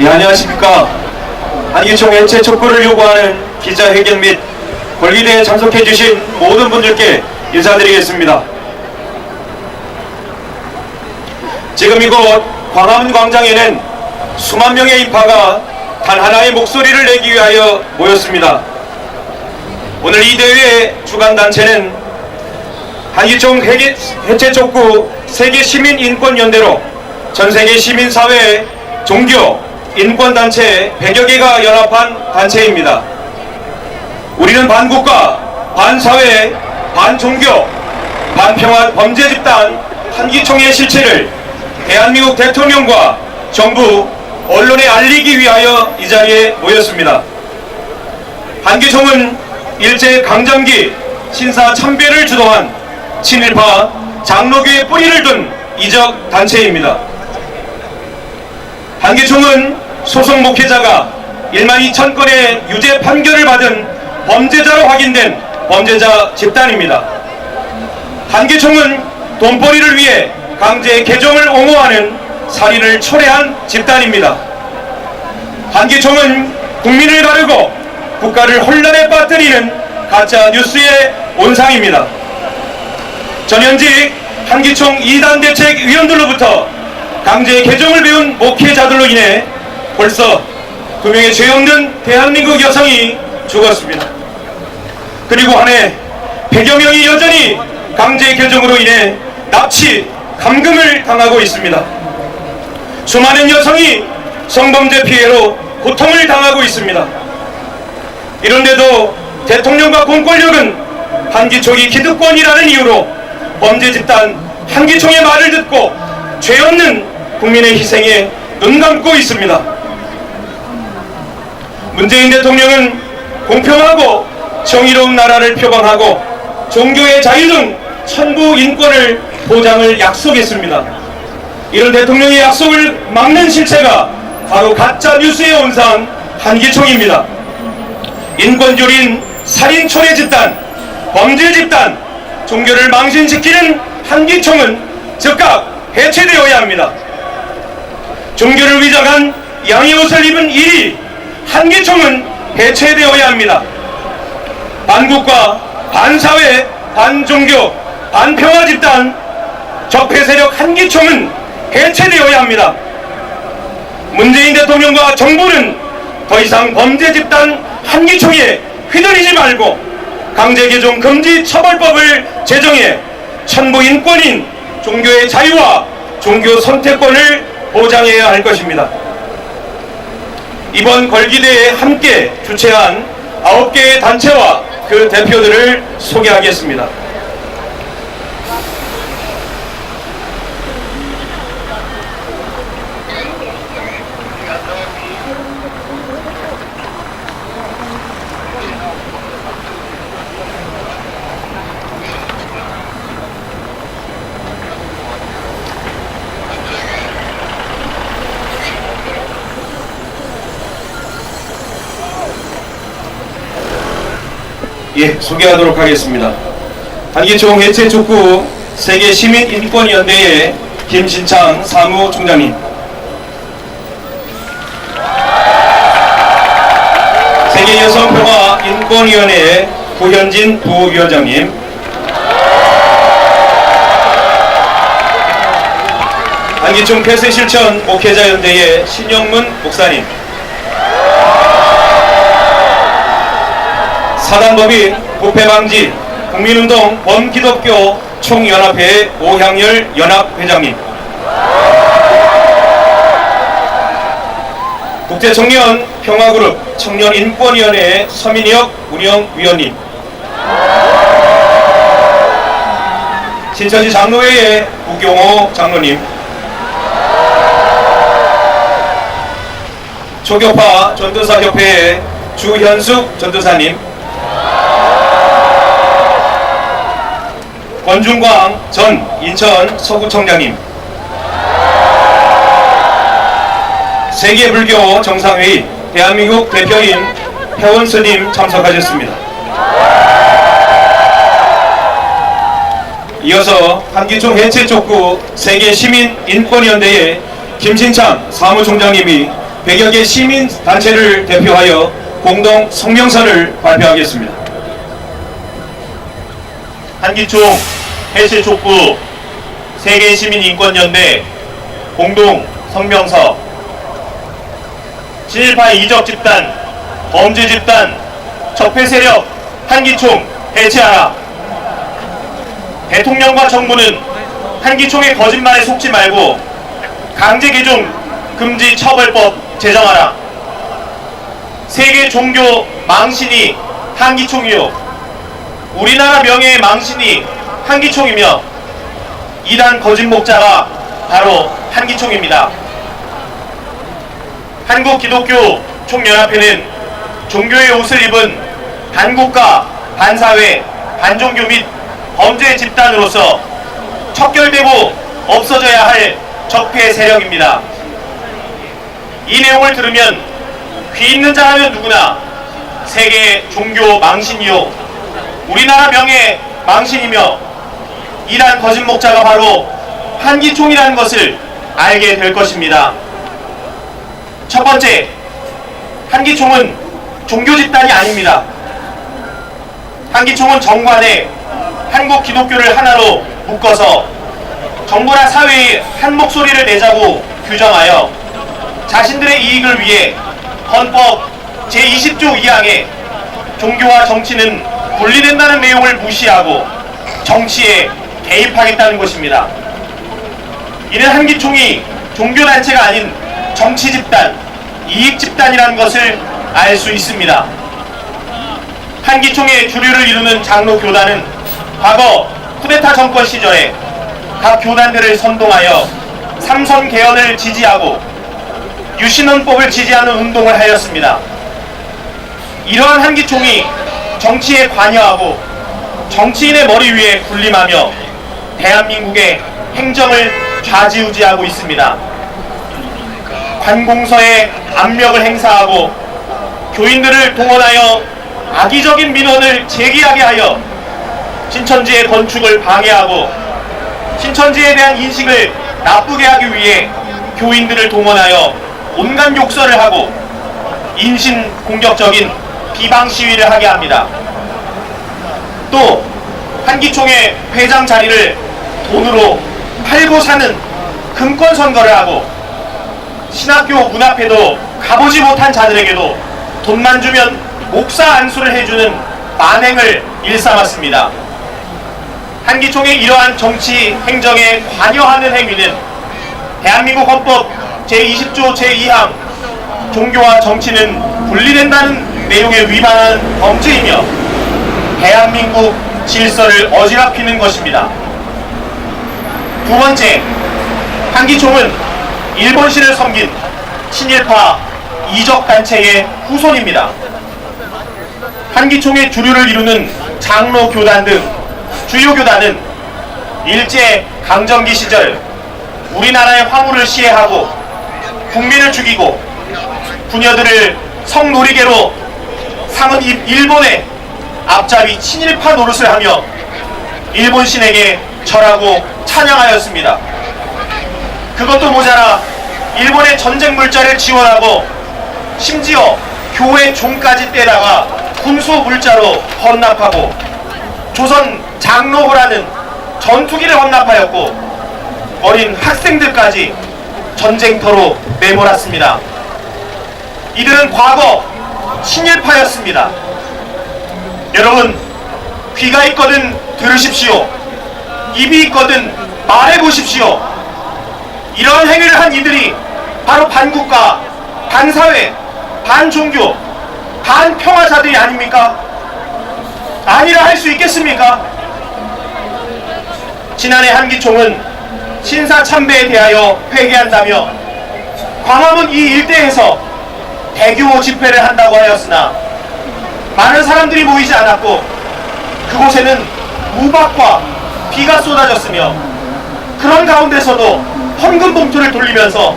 예, 안녕하십니까. 한기총 해체 촉구를 요구하는 기자회견 및 권리대에 참석해주신 모든 분들께 인사드리겠습니다. 지금 이곳 광화문 광장에는 수만 명의 인파가 단 하나의 목소리를 내기 위하여 모였습니다. 오늘 이 대회의 주관단체는 한기총 해체 촉구 세계시민인권연대로 전세계 시민사회 종교 인권단체 100여 개가 연합한 단체입니다. 우리는 반국가, 반사회, 반종교, 반평화 범죄집단 한기총의 실체를 대한민국 대통령과 정부, 언론에 알리기 위하여 이 자리에 모였습니다. 한기총은 일제강점기 신사참배를 주도한 친일파 장로교의 뿌리를 둔 이적 단체입니다. 한기총은 소속 목회자가 1만 2천 건의 유죄 판결을 받은 범죄자로 확인된 범죄자 집단입니다. 한기총은 돈벌이를 위해 강제 개종을 옹호하는 살인을 초래한 집단입니다. 한기총은 국민을 가르고 국가를 혼란에 빠뜨리는 가짜 뉴스의 온상입니다. 전현직 한기총 2단 대책위원들로부터 강제 개종을 배운 목회자들로 인해 벌써 2명의 죄 없는 대한민국 여성이 죽었습니다. 그리고 한 해 100여 명이 여전히 강제 개종으로 인해 납치, 감금을 당하고 있습니다. 수많은 여성이 성범죄 피해로 고통을 당하고 있습니다. 이런데도 대통령과 공권력은 한기총이 기득권이라는 이유로 범죄 집단 한기총의 말을 듣고 죄 없는 국민의 희생에 눈 감고 있습니다. 문재인 대통령은 공평하고 정의로운 나라를 표방하고 종교의 자유 등 천부 인권을 보장을 약속했습니다. 이런 대통령의 약속을 막는 실체가 바로 가짜 뉴스의 온상 한기총입니다. 인권조린 살인 초래 집단, 범죄 집단, 종교를 망신시키는 한기총은 즉각 해체되어야 합니다. 종교를 위장한 양의 옷을 입은 이리 한기총은 해체되어야 합니다. 반국가, 반사회, 반종교, 반평화 집단 적폐 세력 한기총은 해체되어야 합니다. 문재인 대통령과 정부는 더 이상 범죄 집단 한기총에 휘둘리지 말고 강제개종 금지 처벌법을 제정해 천부 인권인 종교의 자유와 종교 선택권을 보장해야 할 것입니다. 이번 걸기대에 함께 주최한 9개의 단체와 그 대표들을 소개하겠습니다. 예, 소개하도록 하겠습니다. 한기총 해체 촉구 세계시민인권연대의 김신창 사무총장님, 세계여성평화인권위원회의 고현진 부위원장님, 한기총 폐쇄실천 목회자연대의 신영문 목사님, 사단법인 부패방지 국민운동 범기독교 총연합회의 오향열 연합회장님, 국제청년 평화그룹 청년인권위원회의 서민혁 운영위원님, 신천지 장로회의 구경호 장로님, 초교파 전도사협회의 주현숙 전도사님, 권중광 전 인천 서구청장님, 세계불교 정상회의 대한민국 대표인 회원스님 참석하셨습니다. 이어서 한기총 해체 촉구 세계시민인권연대의 김신창 사무총장님이 100여 개 시민단체를 대표하여 공동 성명서를 발표하겠습니다. 한기총 해실촉구 세계시민인권연대 공동 성명서. 친일파 이적 집단, 범죄 집단, 적폐 세력 한기총 해체하라. 대통령과 정부는 한기총의 거짓말에 속지 말고 강제개종 금지 처벌법 제정하라. 세계 종교 망신이 한기총이요, 우리나라 명예의 망신이 한기총이며 이단 거짓 목자가 바로 한기총입니다. 한국기독교 총연합회는 종교의 옷을 입은 반국가, 반사회, 반종교 및 범죄 집단으로서 척결되고 없어져야 할 적폐 세력입니다. 이 내용을 들으면 귀 있는 자라면 누구나 세계 종교 망신이요, 우리나라 명예 망신이며 이단 거짓 목자가 바로 한기총이라는 것을 알게 될 것입니다. 첫 번째, 한기총은 종교 집단이 아닙니다. 한기총은 정관에 한국 기독교를 하나로 묶어서 정부나 사회의 한 목소리를 내자고 규정하여 자신들의 이익을 위해 헌법 제20조 2항에 종교와 정치는 분리된다는 내용을 무시하고 정치에 개입하겠다는 것입니다. 이는 한기총이 종교단체가 아닌 정치집단, 이익집단이라는 것을 알 수 있습니다. 한기총의 주류를 이루는 장로교단은 과거 쿠데타 정권 시절에 각 교단들을 선동하여 삼선 개헌을 지지하고 유신헌법을 지지하는 운동을 하였습니다. 이러한 한기총이 정치에 관여하고 정치인의 머리 위에 군림하며 대한민국의 행정을 좌지우지하고 있습니다. 관공서에 압력을 행사하고 교인들을 동원하여 악의적인 민원을 제기하게 하여 신천지의 건축을 방해하고 신천지에 대한 인식을 나쁘게 하기 위해 교인들을 동원하여 온갖 욕설을 하고 인신공격적인 비방 시위를 하게 합니다. 또 한기총의 회장 자리를 돈으로 팔고 사는 금권 선거를 하고 신학교 문 앞에도 가보지 못한 자들에게도 돈만 주면 목사 안수를 해주는 만행을 일삼았습니다. 한기총의 이러한 정치 행정에 관여하는 행위는 대한민국 헌법 제20조 제2항 종교와 정치는 분리된다는 내용에 위반하는 범죄이며 대한민국 질서를 어지럽히는 것입니다. 두 번째, 한기총은 일본신을 섬긴 친일파 이적단체의 후손입니다. 한기총의 주류를 이루는 장로교단 등 주요 교단은 일제 강점기 시절 우리나라의 화물을 시해하고 국민을 죽이고 부녀들을 성놀이개로 삼은 일본의 앞잡이 친일파 노릇을 하며 일본신에게 절하고 찬양하였습니다. 그것도 모자라 일본의 전쟁 물자를 지원하고 심지어 교회 종까지 떼다가 군수 물자로 헌납하고 조선 장로호라는 전투기를 헌납하였고 어린 학생들까지 전쟁터로 내몰았습니다. 이들은 과거 친일파였습니다. 여러분, 귀가 있거든 들으십시오. 입이 있거든 말해보십시오. 이런 행위를 한 이들이 바로 반국가, 반사회, 반종교, 반평화자들이 아닙니까? 아니라 할 수 있겠습니까? 지난해 한기총은 신사참배에 대하여 회개한다며 광화문 이 일대에서 대규모 집회를 한다고 하였으나 많은 사람들이 모이지 않았고 그곳에는 우박과 비가 쏟아졌으며 그런 가운데서도 헌금 봉투를 돌리면서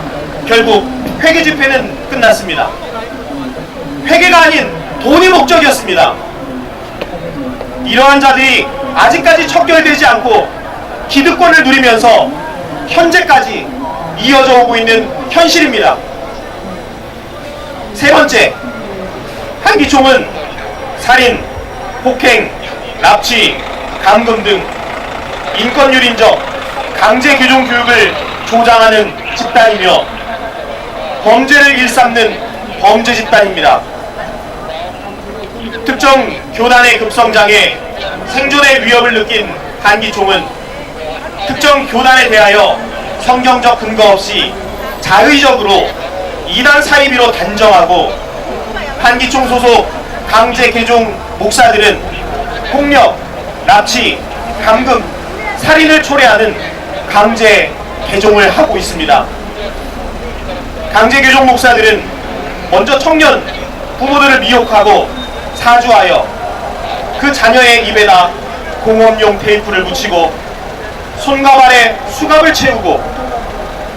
결국 회개 집회는 끝났습니다. 회개가 아닌 돈이 목적이었습니다. 이러한 자들이 아직까지 척결되지 않고 기득권을 누리면서 현재까지 이어져 오고 있는 현실입니다. 세 번째, 한기총은 살인, 폭행, 납치, 감금 등 인권유린적 강제 개종 교육을 조장하는 집단이며 범죄를 일삼는 범죄 집단입니다. 특정 교단의 급성장에 생존의 위협을 느낀 한기총은 특정 교단에 대하여 성경적 근거 없이 자의적으로 이단 사이비로 단정하고 한기총 소속 강제 개종 목사들은 폭력, 납치, 감금, 살인을 초래하는 강제 개종을 하고 있습니다. 강제 개종 목사들은 먼저 청년 부모들을 미혹하고 사주하여 그 자녀의 입에다 공업용 테이프를 붙이고 손과 발에 수갑을 채우고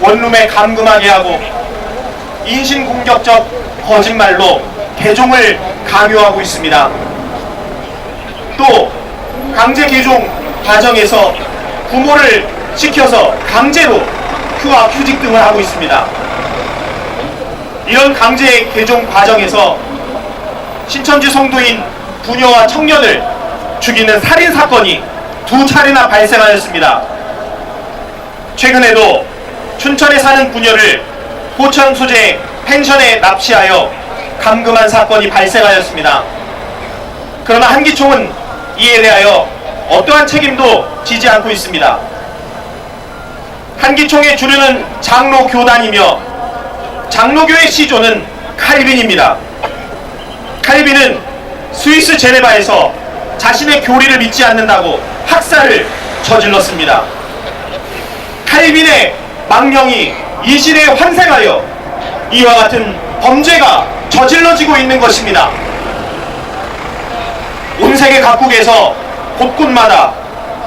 원룸에 감금하게 하고 인신공격적 거짓말로 개종을 강요하고 있습니다. 또 강제 개종 과정에서 부모를 시켜서 강제로 휴학, 휴직 등을 하고 있습니다. 이런 강제 개종 과정에서 신천지 성도인 부녀와 청년을 죽이는 살인 사건이 2차례나 발생하였습니다. 최근에도 춘천에 사는 부녀를 포천 소재 펜션에 납치하여 감금한 사건이 발생하였습니다. 그러나 한기총은 이에 대하여 어떠한 책임도 지지 않고 있습니다. 한기총에 주류는 장로 교단이며 장로교의 시조는 칼빈입니다. 칼빈은 스위스 제네바에서 자신의 교리를 믿지 않는다고 학살을 저질렀습니다. 칼빈의 망령이 이 시대에 환생하여 이와 같은 범죄가 저질러지고 있는 것입니다. 온 세계 각국에서 곳곳마다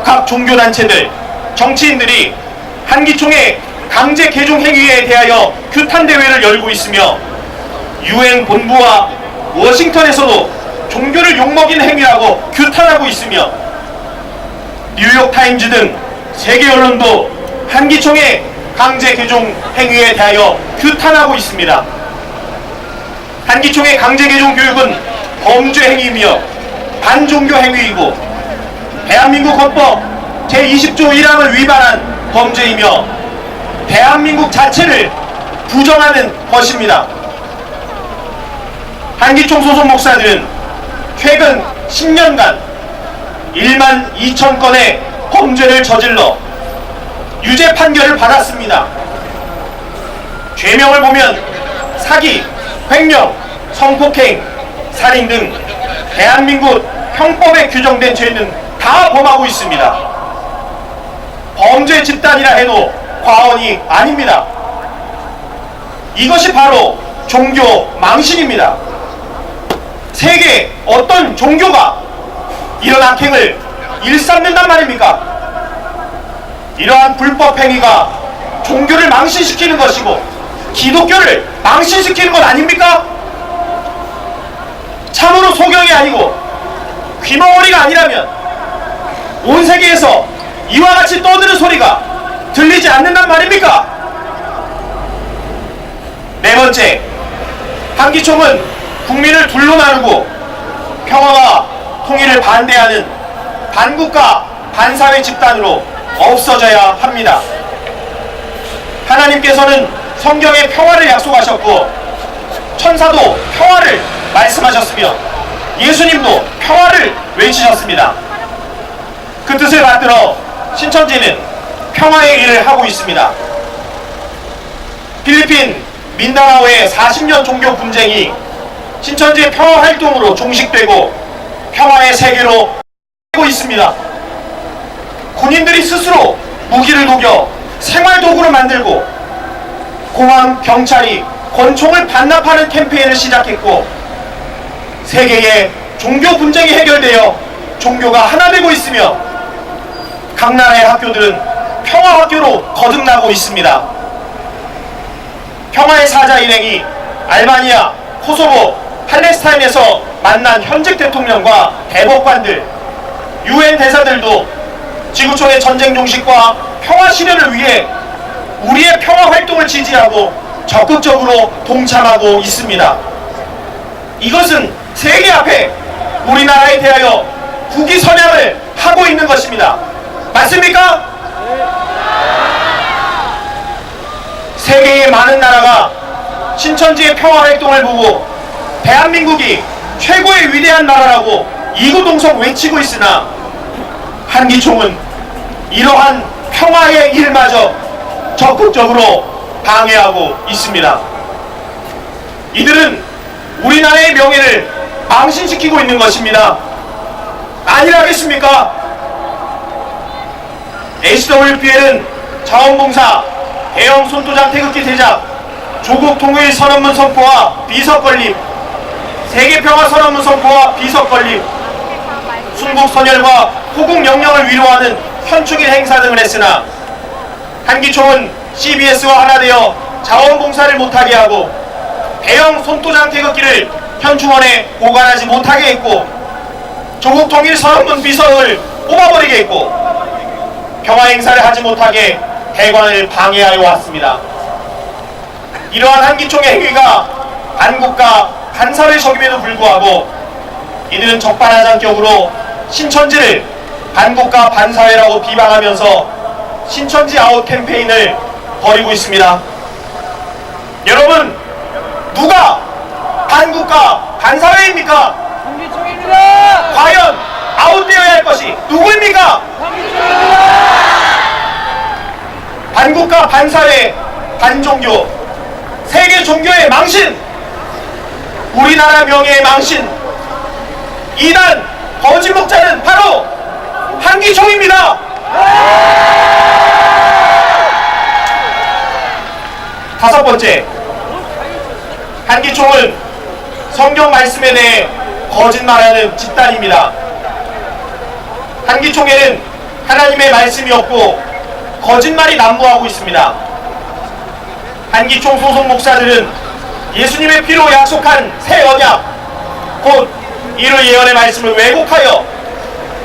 각 종교단체들, 정치인들이 한기총의 강제 개종 행위에 대하여 규탄대회를 열고 있으며 유엔 본부와 워싱턴에서도 종교를 욕먹이는 행위라고 규탄하고 있으며 뉴욕타임즈 등 세계 언론도 한기총의 강제 개종 행위에 대하여 규탄하고 있습니다. 한기총의 강제 개종 교육은 범죄 행위이며 반종교 행위이고 대한민국 헌법 제20조 1항을 위반한 범죄이며 대한민국 자체를 부정하는 것입니다. 한기총 소속 목사들은 최근 10년간 1만 2천 건의 범죄를 저질러 유죄 판결을 받았습니다. 죄명을 보면 사기, 횡령, 성폭행, 살인 등 대한민국 형법에 규정된 죄는 다 범하고 있습니다. 범죄 집단이라 해도 과언이 아닙니다. 이것이 바로 종교 망신입니다. 세계 어떤 종교가 이런 악행을 일삼는단 말입니까? 이러한 불법 행위가 종교를 망신시키는 것이고 기독교를 망신시키는 것 아닙니까? 참으로 소경이 아니고 귀머거리가 아니라면 온 세계에서 이와 같이 떠드는 소리가 들리지 않는단 말입니까? 네 번째, 한기총은 국민을 둘로 나누고 평화와 통일을 반대하는 반국가 반사회 집단으로 없어져야 합니다. 하나님께서는 성경에 평화를 약속하셨고 천사도 평화를 말씀하셨으며 예수님도 평화를 외치셨습니다. 그 뜻을 받들어 신천지는 평화의 일을 하고 있습니다. 필리핀 민다나오의 40년 종교 분쟁이 신천지의 평화 활동으로 종식되고 평화의 세계로 되고 있습니다. 군인들이 스스로 무기를 녹여 생활도구를 만들고 공항 경찰이 권총을 반납하는 캠페인을 시작했고 세계의 종교 분쟁이 해결되어 종교가 하나 되고 있으며 각 나라의 학교들은 평화학교로 거듭나고 있습니다. 평화의 사자 일행이 알바니아, 코소보, 팔레스타인에서 만난 현직 대통령과 대법관들, 유엔 대사들도 지구촌의 전쟁 종식과 평화 실현을 위해 우리의 평화 활동을 지지하고 적극적으로 동참하고 있습니다. 이것은 세계 앞에 우리나라에 대하여 국위 선양을 하고 있는 것입니다. 맞습니까? 세계의 많은 나라가 신천지의 평화활동을 보고 대한민국이 최고의 위대한 나라라고 이구동성 외치고 있으나 한기총은 이러한 평화의 일마저 적극적으로 방해하고 있습니다. 이들은 우리나라의 명예를 망신시키고 있는 것입니다. 아니라겠습니까? HWPL은 자원봉사, 대형 손도장 태극기 제작, 조국 통일 선언문 선포와 비석 건립, 세계평화 선언문 선포와 비석 건립, 순국 선열과 호국 영령을 위로하는 현충일 행사 등을 했으나 한기총은 CBS와 하나 되어 자원봉사를 못하게 하고 대형 손도장 태극기를 현충원에 보관하지 못하게 했고 조국 통일 선언문 비석을 뽑아버리게 했고 평화 행사를 하지 못하게 대관을 방해하여 왔습니다. 이러한 한기총의 행위가 반국가 반사회 적임에도 불구하고 이들은 적반하장격으로 신천지를 반국가 반사회라고 비방하면서 신천지 아웃 캠페인을 벌이고 있습니다. 여러분, 누가 반국가 반사회입니까? 한기총입니다. 과연 아웃되어야 할 것이 누구입니까? 한기총입니다. 반국가 반사회 반종교 세계 종교의 망신, 우리나라 명예의 망신, 이단 거짓 목자는 바로 한기총입니다. 다섯 번째, 한기총은 성경 말씀에 대해 거짓말하는 집단입니다. 한기총에는 하나님의 말씀이 없고 거짓말이 난무하고 있습니다. 한기총 소속 목사들은 예수님의 피로 약속한 새 언약, 곧 이루 예언의 말씀을 왜곡하여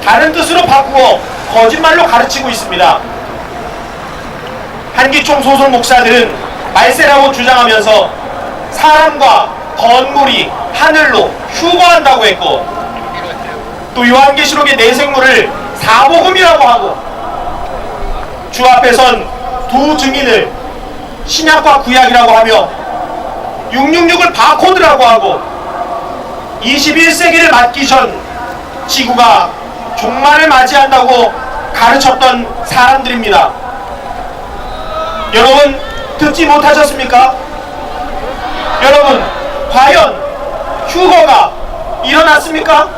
다른 뜻으로 바꾸어 거짓말로 가르치고 있습니다. 한기총 소속 목사들은 말세라고 주장하면서 사람과 건물이 하늘로 휴거한다고 했고 또 요한계시록의 네 생물을 사복음이라고 하고 주 앞에 선 두 증인을 신약과 구약이라고 하며 666을 바코드라고 하고 21세기를 맞기 전 지구가 종말을 맞이한다고 가르쳤던 사람들입니다. 여러분, 듣지 못하셨습니까? 여러분, 과연 휴거가 일어났습니까?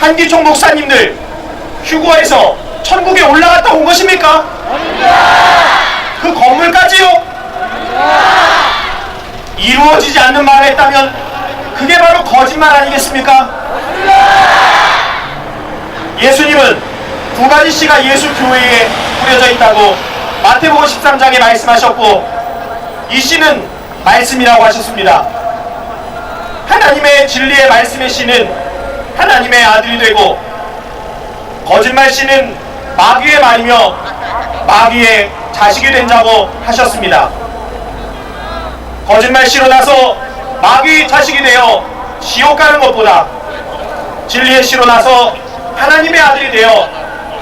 한기총 목사님들 휴거에서 천국에 올라갔다 온 것입니까? 그 건물까지요? 이루어지지 않는 말을 했다면 그게 바로 거짓말 아니겠습니까? 예수님은 두 가지 씨가 예수 교회에 뿌려져 있다고 마태복음 13장에 말씀하셨고 이 씨는 말씀이라고 하셨습니다. 하나님의 진리의 말씀의 씨는 하나님의 아들이 되고 거짓말 씨는 마귀의 말이며 마귀의 자식이 된 자고 하셨습니다. 거짓말 씨로 나서 마귀의 자식이 되어 지옥 가는 것보다 진리의 씨로 나서 하나님의 아들이 되어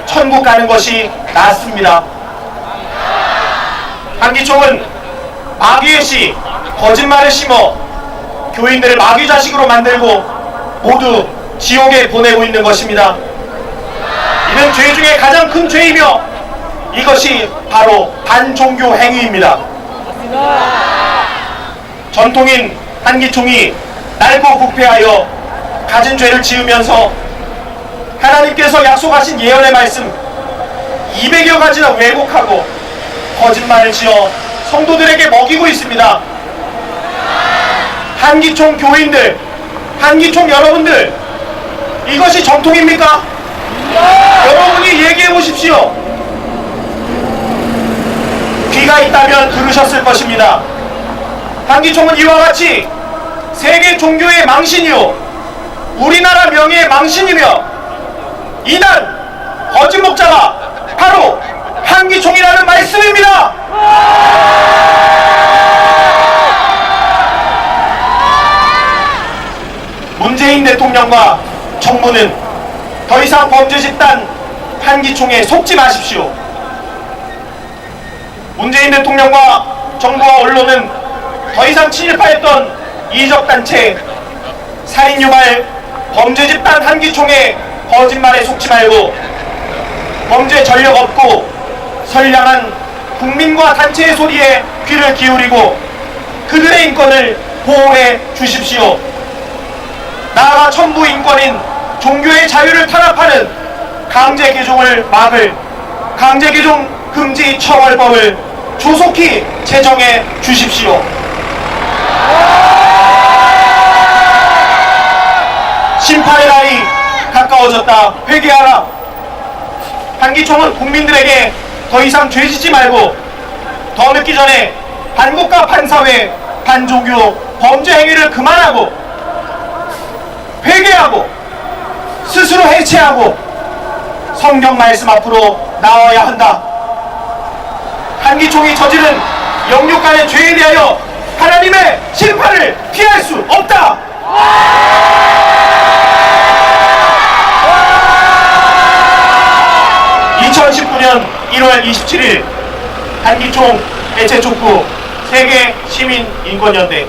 천국 가는 것이 낫습니다. 한기총은 마귀의 씨, 거짓말을 심어 교인들을 마귀 자식으로 만들고 모두 지옥에 보내고 있는 것입니다. 이는 죄 중에 가장 큰 죄이며 이것이 바로 반종교 행위입니다. 전통인 한기총이 날고 부패하여 가진 죄를 지으면서 하나님께서 약속하신 예언의 말씀 200여 가지나 왜곡하고 거짓말을 지어 성도들에게 먹이고 있습니다. 한기총 교인들, 한기총 여러분들, 이것이 정통입니까? 여러분이 얘기해 보십시오. 귀가 있다면 들으셨을 것입니다. 한기총은 이와 같이 세계 종교의 망신이요 우리나라 명예의 망신이며 이단 거짓 목자가 바로 한기총이라는 말씀입니다. 대통령과 정부는 더 이상 범죄 집단 한기총에 속지 마십시오. 문재인 대통령과 정부와 언론은 더 이상 친일파였던 이적단체, 살인유발, 범죄 집단 한기총의 거짓말에 속지 말고 범죄 전력 없고 선량한 국민과 단체의 소리에 귀를 기울이고 그들의 인권을 보호해 주십시오. 나아가 천부 인권인 종교의 자유를 탄압하는 강제 개종을 막을 강제 개종 금지 처벌법을 조속히 제정해 주십시오. 심판의 날이 가까워졌다. 회개하라. 한기총은 국민들에게 더 이상 죄짓지 말고 더 늦기 전에 반국가 반사회 반종교 범죄 행위를 그만하고 회개하고 스스로 해체하고 성경 말씀 앞으로 나와야 한다. 한기총이 저지른 영육간의 죄에 대하여 하나님의 심판을 피할 수 없다. 2019년 1월 27일 한기총 해체 촉구 세계 시민 인권연대.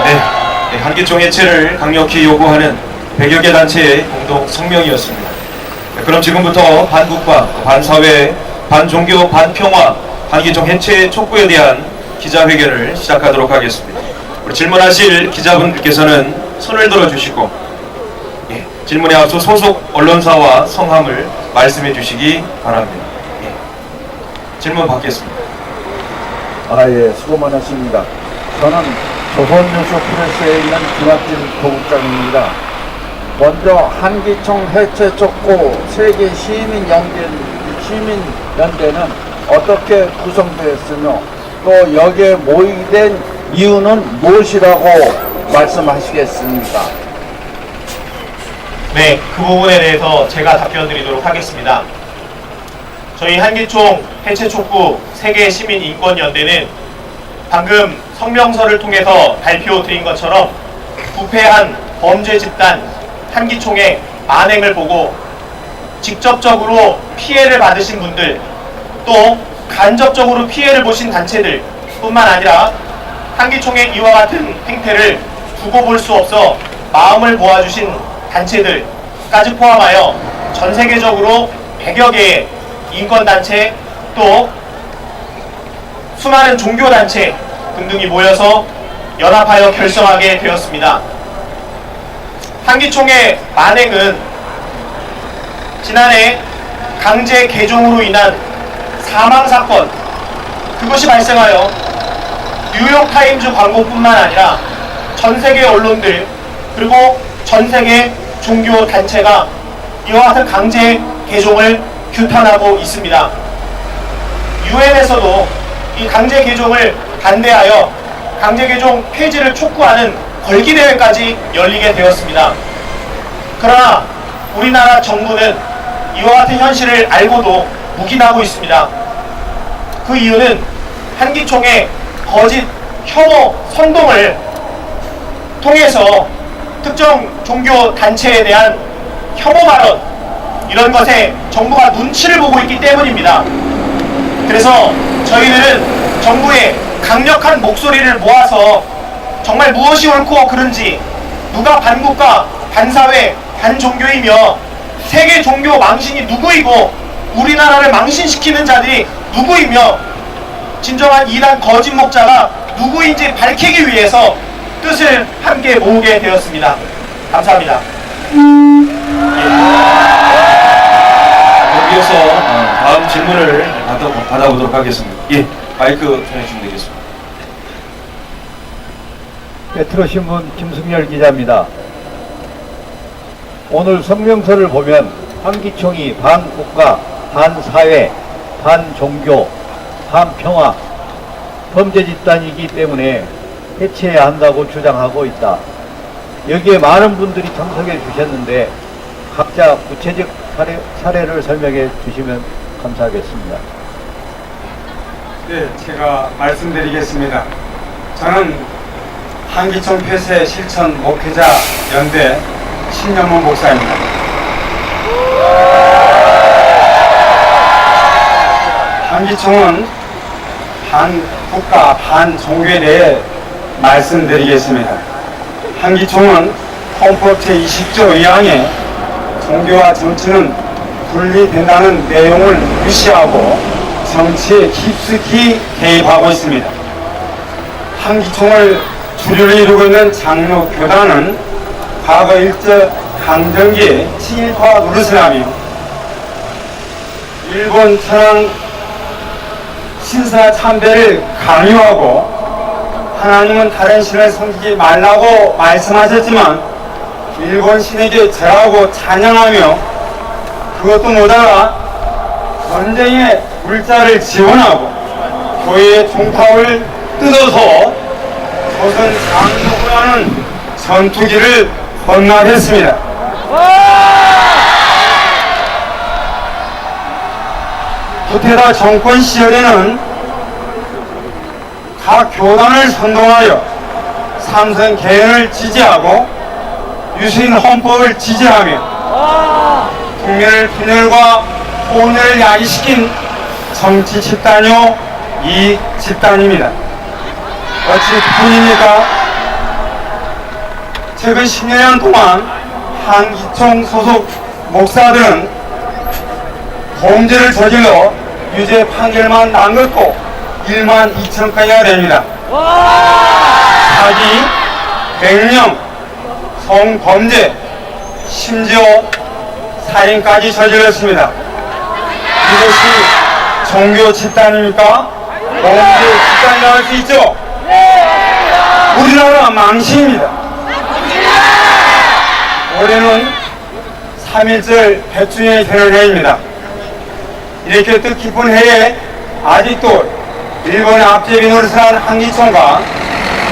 네, 한기총 해체를 강력히 요구하는 100여 개 단체의 공동 성명이었습니다. 그럼 지금부터 반국가, 반사회, 반종교, 반평화, 한기총 해체 촉구에 대한 기자회견을 시작하도록 하겠습니다. 우리 질문하실 기자분들께서는 손을 들어주시고 질문에 앞서 소속 언론사와 성함을 말씀해 주시기 바랍니다. 질문 받겠습니다. 예, 수고 많으십니다. 저는 조선뉴스 프레스에 있는 김학진 부국장입니다. 먼저 한기총 해체 촉구 세계 시민연대는 어떻게 구성되었으며 또 여기에 모이게 된 이유는 무엇이라고 말씀하시겠습니까? 네, 그 부분에 대해서 제가 답변 드리도록 하겠습니다. 저희 한기총 해체 촉구 세계 시민 인권연대는 방금 성명서를 통해서 발표 드린 것처럼 부패한 범죄 집단 한기총의 만행을 보고 직접적으로 피해를 받으신 분들 또 간접적으로 피해를 보신 단체들 뿐만 아니라 한기총의 이와 같은 행태를 두고 볼 수 없어 마음을 모아주신 단체들까지 포함하여 전 세계적으로 100여 개의 인권단체 또 수많은 종교단체 등등이 모여서 연합하여 결성하게 되었습니다. 한기총의 만행은 지난해 강제 개종으로 인한 사망사건 그것이 발생하여 뉴욕타임즈 광고뿐만 아니라 전세계 언론들 그리고 전세계 종교단체가 이와 같은 강제 개종을 규탄하고 있습니다. 유엔에서도 이 강제 개종을 반대하여 강제 개종 폐지를 촉구하는 걸기대회까지 열리게 되었습니다. 그러나 우리나라 정부는 이와 같은 현실을 알고도 묵인하고 있습니다. 그 이유는 한기총의 거짓 혐오 선동을 통해서 특정 종교 단체에 대한 혐오 발언 이런 것에 정부가 눈치를 보고 있기 때문입니다. 그래서 저희들은 정부의 강력한 목소리를 모아서 정말 무엇이 옳고 그른지 누가 반국가, 반사회, 반종교이며 세계 종교 망신이 누구이고 우리나라를 망신시키는 자들이 누구이며 진정한 이단 거짓 목자가 누구인지 밝히기 위해서 뜻을 함께 모으게 되었습니다. 감사합니다. 이어서 다음 질문을 받아보도록 하겠습니다. 마이크 전해주시면 되겠습니다. 메트로신문 김승열 기자입니다. 오늘 성명서를 보면 한기총이 반국가, 반사회, 반종교, 반평화 범죄 집단이기 때문에 해체해야 한다고 주장하고 있다. 여기에 많은 분들이 참석해 주셨는데 각자 구체적 사례를 설명해 주시면 감사하겠습니다. 네, 제가 말씀드리겠습니다. 저는 한기총 폐쇄 실천 목회자 연대 신영문 목사입니다. 한기총은 반국가 반종교에 대해 말씀드리겠습니다. 한기총은 헌법 제20조 의항에 종교와 정치는 분리된다는 내용을 무시하고 정치에 깊숙이 개입하고 있습니다. 한기총을 주류를 이루고 있는 장로교단은 과거 일제 강점기에 친일파 노릇을 하며 일본 천황 신사 참배를 강요하고 하나님은 다른 신을 섬기지 말라고 말씀하셨지만 일본 신에게 절하고 찬양하며 그것도 못하라 전쟁에 물자를 지원하고 교회의 종탑을 뜯어서 조선 장로구라는 전투기를 헌납했습니다. 구테다 정권 시절에는 각 교단을 선동하여 삼선 개헌을 지지하고 유신 헌법을 지지하며 국민을 분열과 혼혈을 야기시킨 정치 집단이요 이 집단입니다. 어찌 뿐입니까? 최근 10년 동안 한기총 소속 목사들은 범죄를 저질러 유죄 판결만 남겼고 1만 2천건이나 됩니다. 사기, 횡령, 성범죄, 심지어 살인까지 저질렀습니다. 이것이 종교 집단입니까? 범죄 집단이라고 할 수 있죠? 우리나라 망신입니다. 올해는 3.1절 100주년이 되는 해입니다. 이렇게 뜻깊은 해에 아직도 일본의 앞제비 노릇을 한 한기총과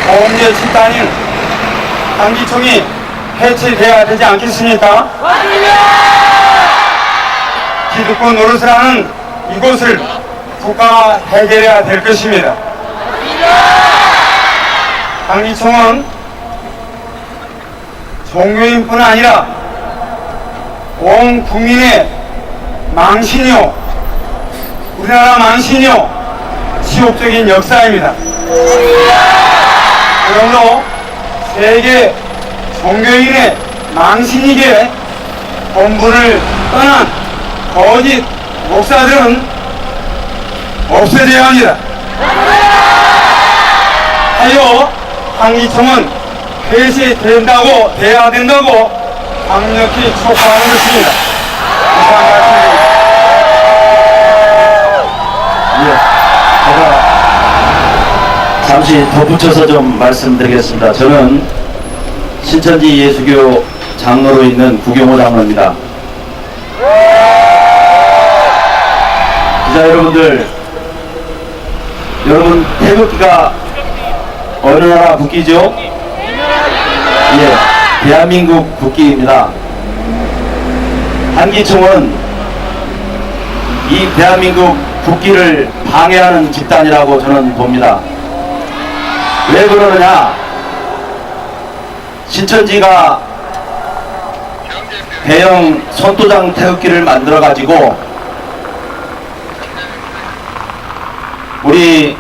범죄 집단인 한기총이 해체돼야 되지 않겠습니까? 기득권 노릇을 하는 이곳을 국가가 해결해야 될 것입니다. 한기총은 종교인뿐 아니라 온 국민의 망신이요 우리나라 망신이요 치욕적인 역사입니다. 그러므로 세계 종교인의 망신이게 본분을 떠난 거짓 목사들은 없어져야 합니다. 하여 한기총은 폐쇄된다고 돼야 된다고 강력히 촉구하는 것입니다. 이상 말씀드립니다. 제가 잠시 덧붙여서 좀 말씀드리겠습니다. 저는 신천지 예수교 장로로 있는 구경호 장로입니다. 기자 여러분들, 여러분 태극기가 어느 나라 국기죠? 예, 대한민국 국기입니다. 한기총은 이 대한민국 국기를 방해하는 집단이라고 저는 봅니다. 왜 그러느냐? 신천지가 대형 손도장 태극기를 만들어 가지고 우리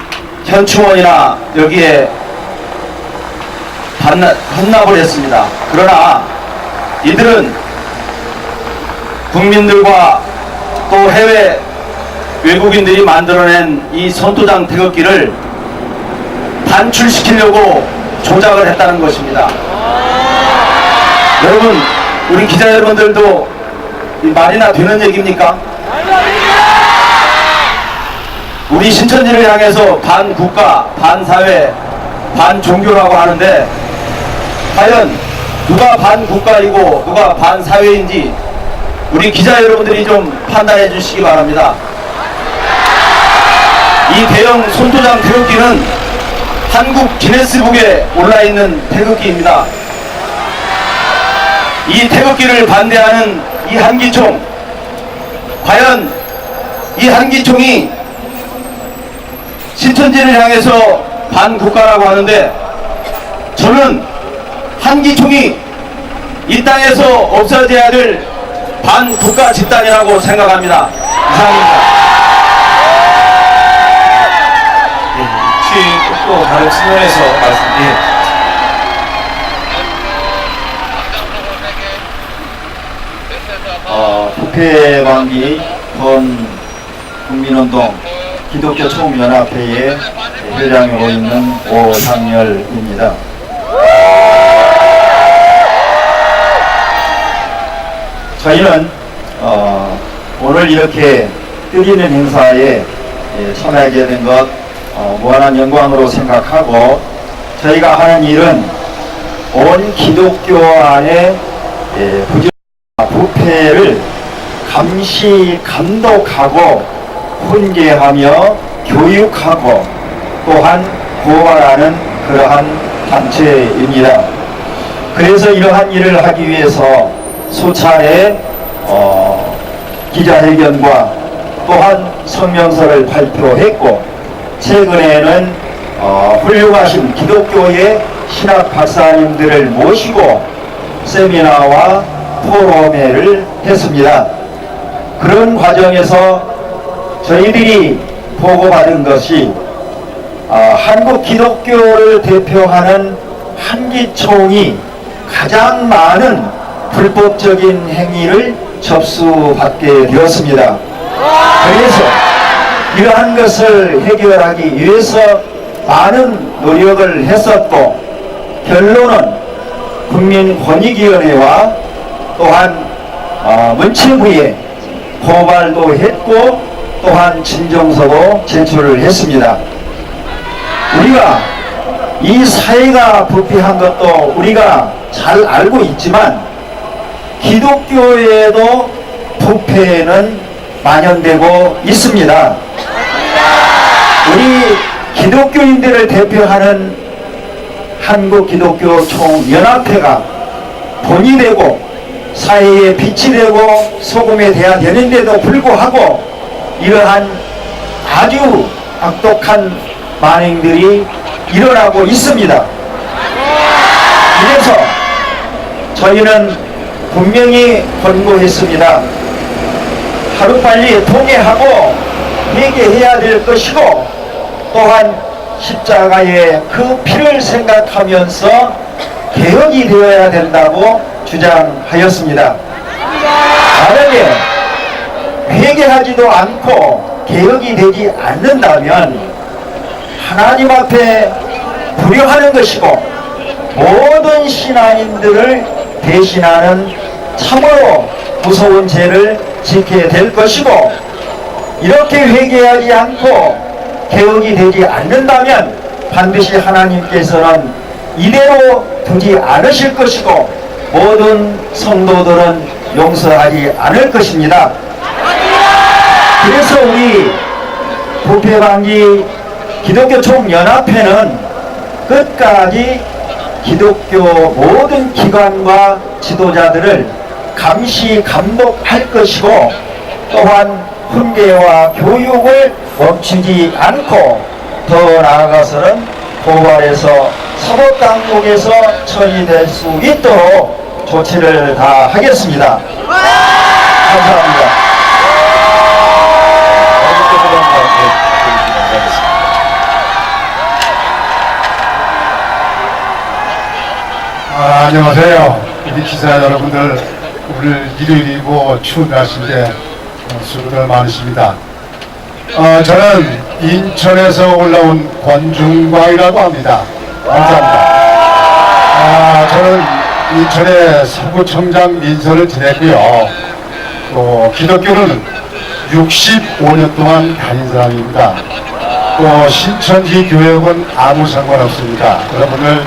현충원이나 여기에 헌납을 했습니다. 그러나 이들은 국민들과 또 해외 외국인들이 만들어낸 이 손도장 태극기를 단출시키려고 조작을 했다는 것입니다. 여러분, 우리 기자 여러분들도 이 말이나 되는 얘기입니까? 우리 신천지를 향해서 반국가, 반사회, 반종교라고 하는데 과연 누가 반국가이고 누가 반사회인지 우리 기자 여러분들이 좀 판단해 주시기 바랍니다. 이 대형 손도장 태극기는 한국 기네스북에 올라있는 태극기입니다. 이 태극기를 반대하는 이 한기총, 과연 이 한기총이 신천지를 향해서 반국가라고 하는데 저는 한기총이 이 땅에서 없어져야 될 반국가 집단이라고 생각합니다. 이상입니다. 혹시 또 다른 측면에서 말씀, 부패방기 본 국민운동 기독교 총연합회의 회장으로 있는 오상열입니다. 저희는 오늘 이렇게 뜻있는 행사에 참여하게 된 것 무한한 영광으로 생각하고, 저희가 하는 일은 온 기독교 안에 부패를 감시 감독하고 훈계하며 교육하고 또한 고발하는 그러한 단체입니다. 그래서 이러한 일을 하기 위해서 수차례 기자회견과 또한 성명서를 발표했고, 최근에는 훌륭하신 기독교의 신학 박사님들을 모시고 세미나와 토론회를 했습니다. 그런 과정에서 저희들이 보고받은 것이 한국 기독교를 대표하는 한기총이 가장 많은 불법적인 행위를 접수받게 되었습니다. 그래서 이러한 것을 해결하기 위해서 많은 노력을 했었고, 결론은 국민권익위원회와 또한 문체부에 고발도 했고 또한 진정서도 제출을 했습니다. 우리가 이 사회가 부패한 것도 우리가 잘 알고 있지만 기독교에도 부패는 만연되고 있습니다. 우리 기독교인들을 대표하는 한국기독교 총연합회가 본이 되고 사회에 빛이 되고 소금이 돼야 되는데도 불구하고 이러한 아주 악독한 만행들이 일어나고 있습니다. 이래서 저희는 분명히 권고했습니다. 하루빨리 통회하고 회개해야 될 것이고, 또한 십자가의 그 피를 생각하면서 개혁이 되어야 된다고 주장하였습니다. 만약에 회개하지도 않고 개혁이 되지 않는다면 하나님 앞에 불효하는 것이고 모든 신앙인들을 대신하는 참으로 무서운 죄를 지게 될 것이고, 이렇게 회개하지 않고 개혁이 되지 않는다면 반드시 하나님께서는 이대로 두지 않으실 것이고 모든 성도들은 용서하지 않을 것입니다. 그래서 우리 부패방지 기독교 총연합회는 끝까지 기독교 모든 기관과 지도자들을 감시 감독할 것이고, 또한 훈계와 교육을 멈추지 않고 더 나아가서는 고발해서 사법당국에서 처리될 수 있도록 조치를 다 하겠습니다. 감사합니다. 안녕하세요. 우리 기자 여러분들, 오늘 일요일이고 추운 날씨인데 수고들 많으십니다. 저는 인천에서 올라온 권중광이라고 합니다. 감사합니다. 저는 인천의 서구청장 민서를 지냈고요. 또 기독교는 65년 동안 다닌 사람입니다. 또 신천지 교역은 아무 상관없습니다. 여러분들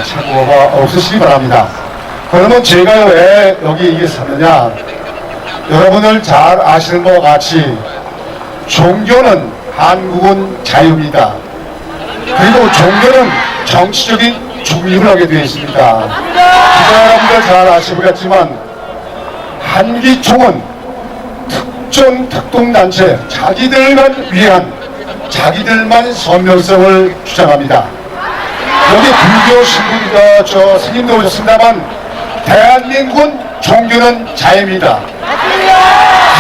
착오가 없으시기 바랍니다. 그러면 제가 왜 여기 이게 섰느냐, 여러분들 잘 아시는 것과 같이 종교는 한국은 자유입니다. 그리고 종교는 정치적인 중립을 하게 되어 있습니다. 기자 여러분들 잘 아시겠지만 한기총은 특정단체 자기들만 위한 자기들만 선명성을 주장합니다. 여기 불교 신부니까 저 스님도 오셨습니다만 대한민국은 종교는 자유입니다.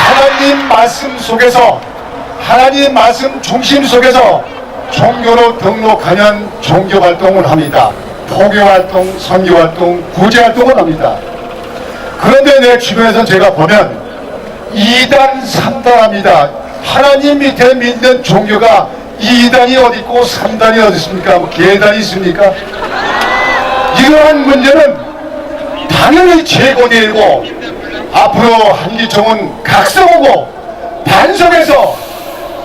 하나님 말씀 속에서 하나님 말씀 중심 속에서 종교로 등록하면 종교 활동을 합니다. 포교 활동, 선교 활동, 구제 활동을 합니다. 그런데 내 주변에서 제가 보면 2단, 3단 합니다. 하나님 밑에 믿는 종교가 2단이 어디 있고 3단이 어디 있습니까? 뭐 계단이 있습니까? 이러한 문제는 당연히 재건이고 앞으로 한기총은 각성하고 반성해서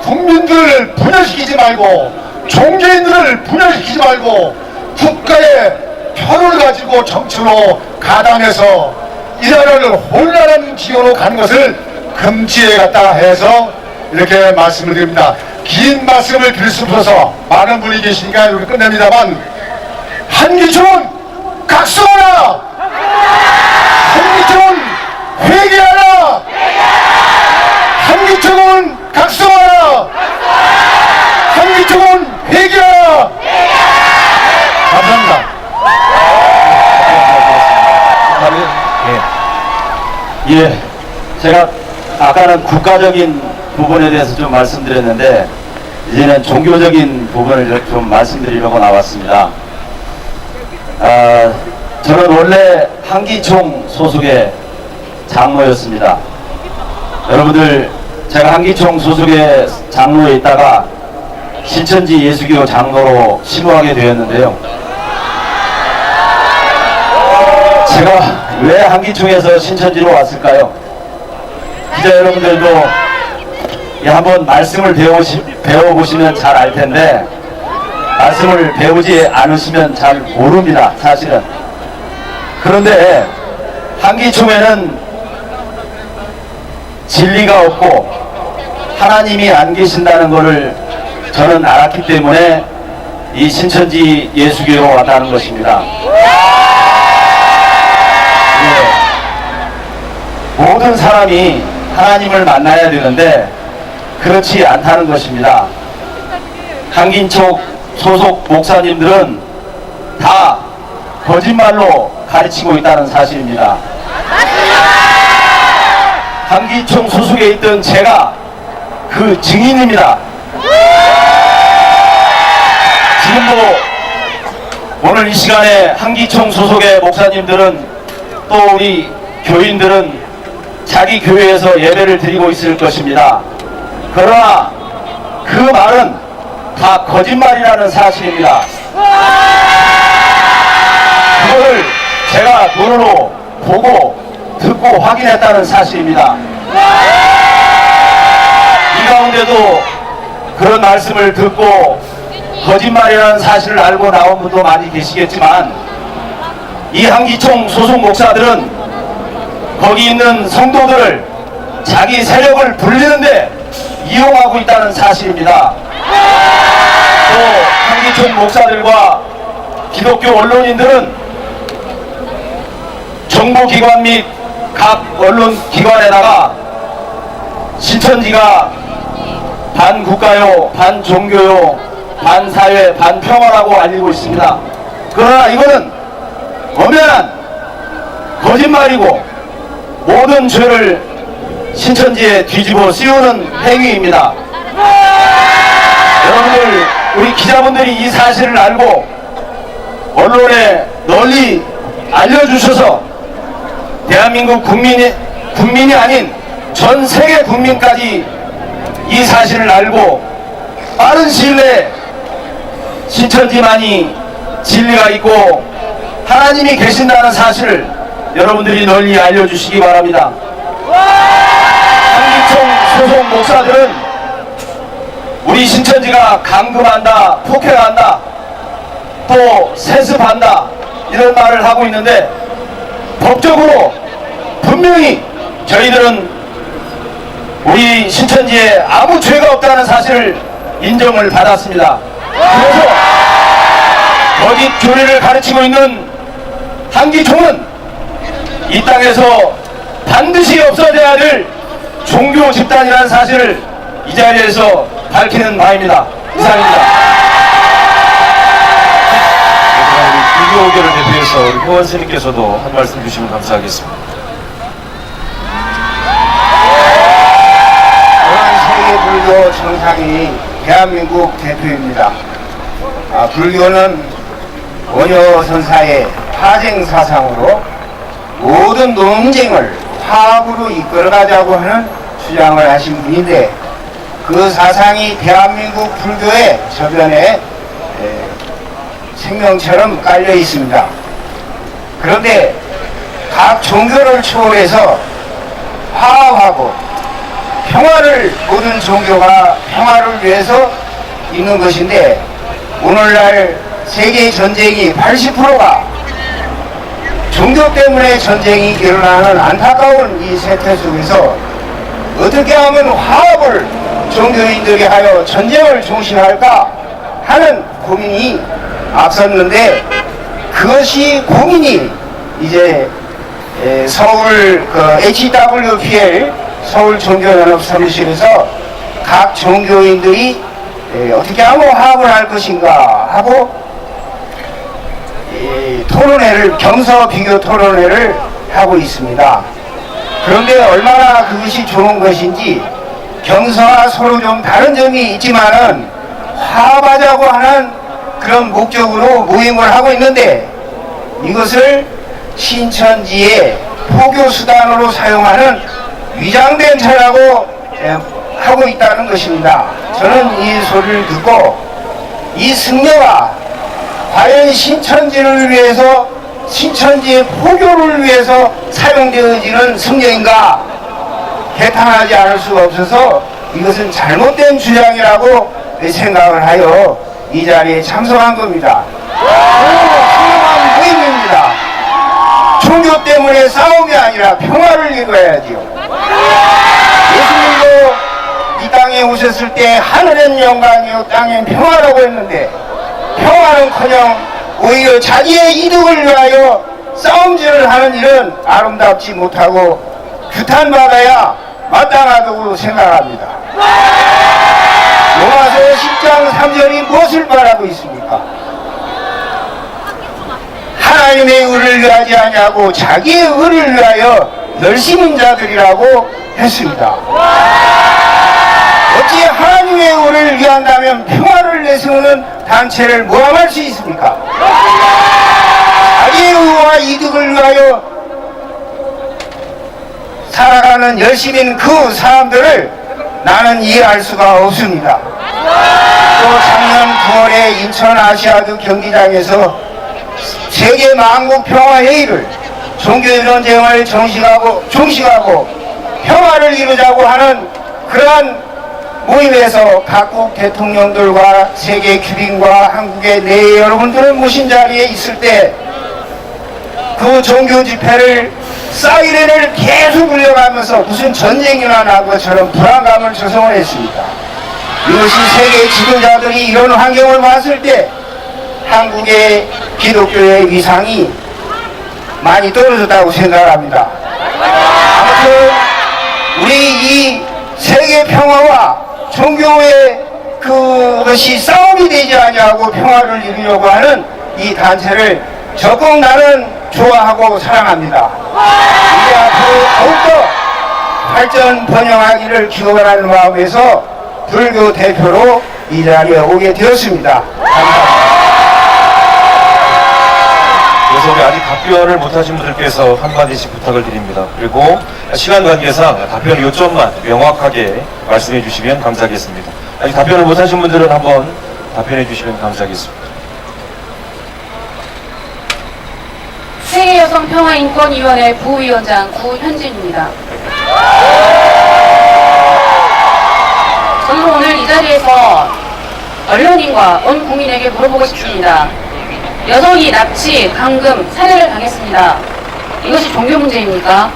국민들을 분열시키지 말고 종교인들을 분열시키지 말고 국가의 표를 가지고 정치로 가담해서 이 나라를 혼란한 기호로 가는 것을 금지해갔다 해서 이렇게 말씀을 드립니다. 긴 말씀을 드릴 수 없어서 많은 분이 계시니까 이렇게 끝냅니다만 한기총은 각성하라! 한기총은 회개하라! 한기총은 각성하라! 한기총은 회개하라! 감사합니다. 예, 제가 아까는 국가적인 부분에 대해서 좀 말씀드렸는데 이제는 종교적인 부분을 좀 말씀드리려고 나왔습니다. 저는 원래 한기총 소속의 장로였습니다. 여러분들, 제가 한기총 소속의 장로에 있다가 신천지 예수교 장로로 심호하게 되었는데요. 제가 왜 한기총에서 신천지로 왔을까요? 기자 여러분들도 한번 말씀을 배워보시면 잘 알 텐데 말씀을 배우지 않으시면 잘 모릅니다, 사실은. 그런데 한기총에는 진리가 없고 하나님이 안 계신다는 것을 저는 알았기 때문에 이 신천지 예수교로 왔다는 것입니다. 예. 모든 사람이 하나님을 만나야 되는데 그렇지 않다는 것입니다. 한기총 소속 목사님들은 다 거짓말로 가르치고 있다는 사실입니다. 한기총 소속에 있던 제가 그 증인입니다. 지금도 오늘 이 시간에 한기총 소속의 목사님들은 또 우리 교인들은 자기 교회에서 예배를 드리고 있을 것입니다. 그러나 그 말은 다 거짓말이라는 사실입니다. 그거를 제가 눈으로 보고 듣고 확인했다는 사실입니다. 이 가운데도 그런 말씀을 듣고 거짓말이라는 사실을 알고 나온 분도 많이 계시겠지만 이 한기총 소속 목사들은 거기 있는 성도들을 자기 세력을 불리는데 이용하고 있다는 사실입니다. 또 한기총 목사들과 기독교 언론인들은 정보기관 및 각 언론기관에다가 신천지가 반국가요, 반종교요, 반사회, 반평화라고 알리고 있습니다. 그러나 이거는 엄연한 거짓말이고 모든 죄를 신천지에 뒤집어 씌우는 행위입니다. 여러분들, 우리 기자분들이 이 사실을 알고 언론에 널리 알려주셔서 대한민국 국민이 아닌 전 세계 국민까지 이 사실을 알고 빠른 시일 내에 신천지만이 진리가 있고 하나님이 계신다는 사실을 여러분들이 널리 알려주시기 바랍니다. 한기총 소속 목사들은 우리 신천지가 감금한다, 폭행한다, 또 세습한다 이런 말을 하고 있는데 법적으로 분명히 저희들은 우리 신천지에 아무 죄가 없다는 사실을 인정을 받았습니다. 그래서 거짓 교리를 가르치고 있는 한기총은 이 땅에서 반드시 없어져야 될 종교 집단이라는 사실을 이 자리에서 밝히는 바입니다. 이상입니다. 우리 불교계를 대표해서 우리 효원 스님께서도 한 말씀 주시면 감사하겠습니다. 저는 세계불교 정상이 대한민국 대표입니다. 불교는 원효선사의 파쟁사상으로 모든 논쟁을 화합으로 이끌어가자고 하는 주장을 하신 분인데, 그 사상이 대한민국 불교의 저변에 생명처럼 깔려 있습니다. 그런데 각 종교를 초월해서 화합하고 평화를, 모든 종교가 평화를 위해서 있는 것인데, 오늘날 세계 전쟁이 80%가 종교 때문에 전쟁이 일어나는 안타까운 이 세태 속에서 어떻게 하면 화합을 종교인들이 하여 전쟁을 종식할까 하는 고민이 앞섰는데, 그것이 고민이 이제 서울 HWPL 서울 종교연합 사무실에서 각 종교인들이 어떻게 하면 화합을 할 것인가 하고 토론회를, 경서 비교 토론회를 하고 있습니다. 그런데 얼마나 그것이 좋은 것인지, 경서와 서로 좀 다른 점이 있지만은 화합하자고 하는 그런 목적으로 모임을 하고 있는데, 이것을 신천지의 포교 수단으로 사용하는 위장된 차라고 하고 있다는 것입니다. 저는 이 소리를 듣고 이 승려가 과연 신천지를 위해서, 신천지의 포교를 위해서 사용되어지는 승려인가 개탄하지 않을 수가 없어서 이것은 잘못된 주장이라고 생각을 하여 이 자리에 참석한 겁니다. 훌륭한 모임입니다. 종교 때문에 싸움이 아니라 평화를 이루어야지요. 예수님도 이 땅에 오셨을 때 하늘은 영광이요 땅엔 평화라고 했는데, 평화는커녕 오히려 자기의 이득을 위하여 싸움질을 하는 일은 아름답지 못하고 규탄받아야 마땅하다고 생각합니다. 로마서 10장 3절이 무엇을 말하고 있습니까? 하나님의 의를 위하지 아니하고 자기의 의를 위하여 열심인 자들이라고 했습니다. 어찌 하나님의 의를 위한다면 평화를 내세우는 단체를 모함할 수 있습니까? 자기의 의와 이득을 위하여 살아가는 열심인 그 사람들을 나는 이해할 수가 없습니다. 또 작년 9월에 인천 아시아드 경기장에서 세계 만국 평화회의를, 종교 전쟁을 종식하고 평화를 이루자고 하는 그러한 모임에서 각국 대통령들과 세계 귀빈과 한국의 내 여러분들을 모신 자리에 있을 때 그 종교 집회를 사이렌을 계속 울려가면서 무슨 전쟁이 일어난 것처럼 불안감을 조성을 했습니다. 이것이 세계 지도자들이 이런 환경을 봤을 때 한국의 기독교의 위상이 많이 떨어졌다고 생각합니다. 아무튼 우리 이 세계 평화와 종교의 그것이 싸움이 되지 아니하고 평화를 이루려고 하는 이 단체를 적극 나는 좋아하고 사랑합니다. 이제 앞으로 더욱더 발전 번영하기를 기원하는 마음에서 불교 대표로 이 자리에 오게 되었습니다. 감사합니다. 그래서 우리 아직 답변을 못하신 분들께서 한마디씩 부탁을 드립니다. 그리고 시간 관계상 답변 요점만 명확하게 말씀해 주시면 감사하겠습니다. 아직 답변을 못하신 분들은 한번 답변해 주시면 감사하겠습니다. 세계여성평화인권위원회 부위원장 구현진입니다. 저는 오늘 이 자리에서 언론인과 온 국민에게 물어보고 싶습니다. 여성이 납치, 감금, 살해를 당했습니다. 이것이 종교 문제입니까?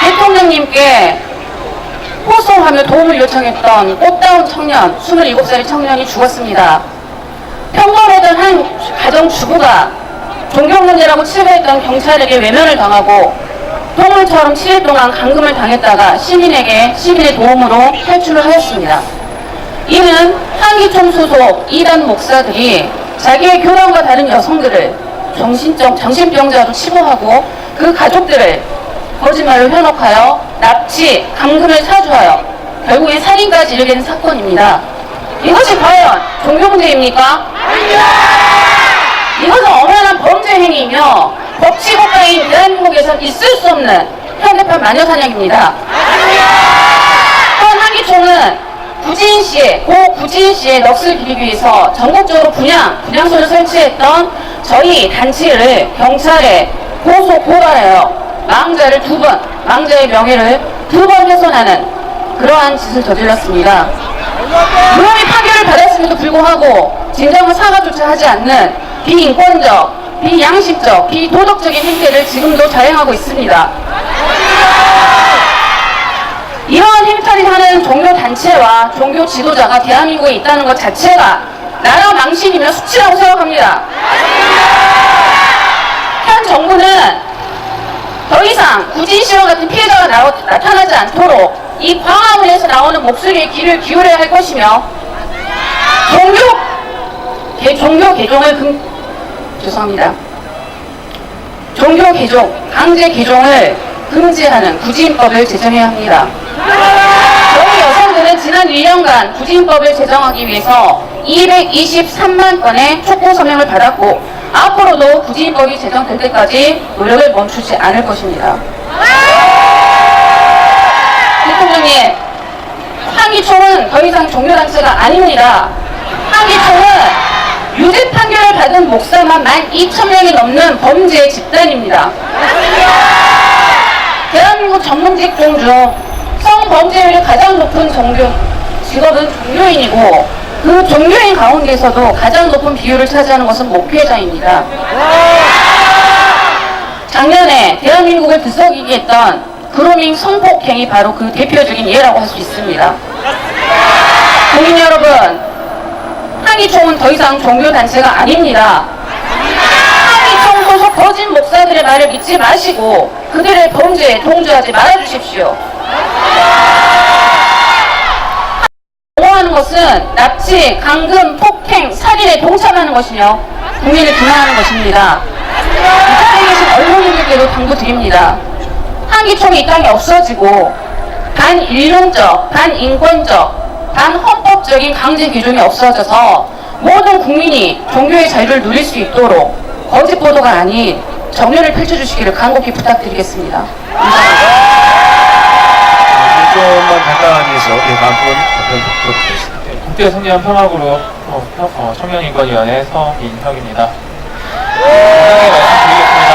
대통령님께 호소하며 도움을 요청했던 꽃다운 청년, 27살의 청년이 죽었습니다. 평범하던 한 가정주부가 종교 문제라고 치부했던 경찰에게 외면을 당하고 동물처럼 7일 동안 감금을 당했다가 시민의 도움으로 탈출을 하였습니다. 이는 한기총 소속 이단 목사들이 자기의 교단과 다른 여성들을 정신병자로 치부하고 그 가족들을 거짓말로 현혹하여 납치, 감금을 사주하여 결국에 살인까지 이르게 된 사건입니다. 이것이 과연 종교 문제입니까? 이것은 엄연한 범죄 행위이며 법치국가인 대한민국에선 있을 수 없는 현대판 마녀사냥입니다. 또한 한기총은 고 구진시의 넋을 기리기 위해서 전국적으로 분향소를 설치했던 저희 단체를 경찰에 고발하여 망자의 명예를 2번 훼손하는 그러한 짓을 저질렀습니다. 무혐의 판결을 받았음에도 불구하고 진정한 사과조차 하지 않는 비인권적, 비양심적, 비도덕적인 행태를 지금도 자행하고 있습니다. 이러한 행태를 하는 종교단체와 종교 지도자가 대한민국에 있다는 것 자체가 나라 망신이며 수치라고 생각합니다. 현 정부는 더 이상 구진시와 같은 피해자가 나타나지 않도록 이 광화문에서 나오는 목소리에 귀를 기울여야 할 것이며 종교 개종, 강제 개종을 금지하는 구지인법을 제정해야 합니다. 저희 여성들은 지난 1년간 구지인법을 제정하기 위해서 223만 건의 촉구 서명을 받았고 앞으로도 구지인법이 제정될 때까지 노력을 멈추지 않을 것입니다. 대통령님, 한기총은 더 이상 종교단체가 아닙니다. 한기총은 유죄 판결을 받은 목사만 12,000명이 넘는 범죄 집단입니다. 대한민국 전문 직종 중 성범죄율이 가장 높은 직업은 종교인이고 그 종교인 가운데서도 가장 높은 비율을 차지하는 것은 목회자입니다. 작년에 대한민국을 들썩이게 했던 그루밍 성폭행이 바로 그 대표적인 예라고 할 수 있습니다. 국민 여러분, 한기총은 더 이상 종교단체가 아닙니다. 한기총 소속 거짓 목사들의 말을 믿지 마시고 그들의 범죄에 동조하지 말아주십시오. 옹호하는 것은 납치, 감금, 폭행, 살인에 동참하는 것이며 국민을 비난하는 것입니다. 이 땅에 계신 언론인들께도 당부드립니다. 한기총이 이 땅에 없어지고 반인륜적, 반인권적, 반헌법적인 강제 규정이 없어져서 모든 국민이 종교의 자유를 누릴 수 있도록 거짓 보도가 아닌 정면을 펼쳐주시기를 간곡히 부탁드리겠습니다. 감사합니다. 좀만 간단하게서 다음 분 답변 듣도록 하겠습니다. 국제 성년 평화그룹 청년인권위원회 서인혁입니다. 말씀드리겠습니다.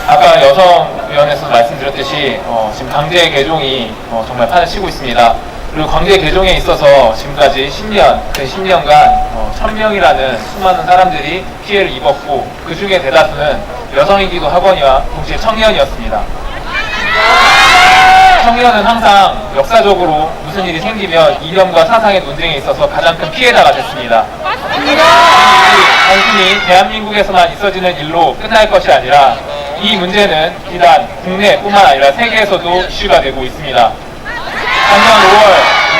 아까 여성위원회에서 말씀드렸듯이 지금 강제 개종이 정말 판을 치고 있습니다. 그리고 강제 개종에 있어서 지금까지 10년간 1000명이라는 수많은 사람들이 피해를 입었고 그 중에 대다수는 여성이기도 하거니와 동시에 청년이었습니다. 청년은 항상 역사적으로 무슨 일이 생기면 이념과 사상의 논쟁에 있어서 가장 큰 피해자가 됐습니다. 이 일이 단순히 대한민국에서만 있어지는 일로 끝날 것이 아니라 이 문제는 비단 국내뿐만 아니라 세계에서도 이슈가 되고 있습니다. 작년 5월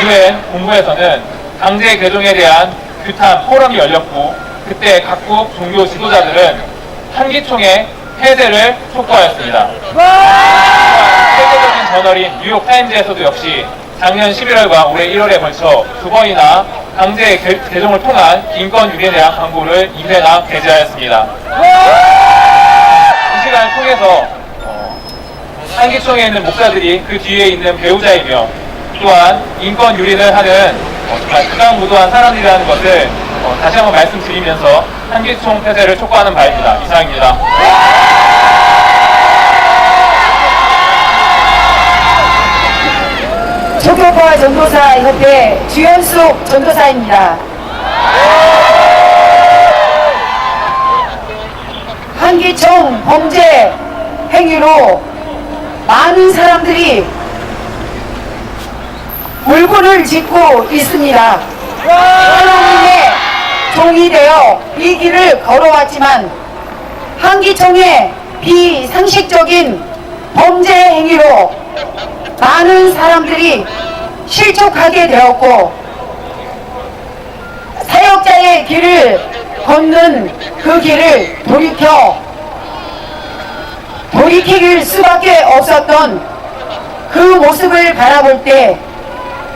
UN 본부에서는 강제 개종에 대한 규탄 포럼이 열렸고 그때 각국 종교 지도자들은 한기총의 폐쇄를 촉구하였습니다. 세계적인 저널인 뉴욕타임즈에서도 역시 작년 11월과 올해 1월에 걸쳐 2번이나 강제 개종을 통한 인권 유린에 대한 광고를 2회나 게재하였습니다. 이 시간을 통해서 한기총에 있는 목사들이 그 뒤에 있는 배우자이며 또한 인권 유린을 하는 정말 극악무도한 사람들이라는 것을 다시 한번 말씀드리면서 한기총 폐쇄를 촉구하는 바입니다. 이상입니다. 초교파 전도사 협회 주연숙 전도사입니다. 한기총 범죄 행위로 많은 사람들이 울분을 짓고 있습니다. 하나님의 종이 되어 이 길을 걸어왔지만 한기총의 비상식적인 범죄 행위로 많은 사람들이 실족하게 되었고 사역자의 길을 걷는 그 길을 돌이킬 수밖에 없었던 그 모습을 바라볼 때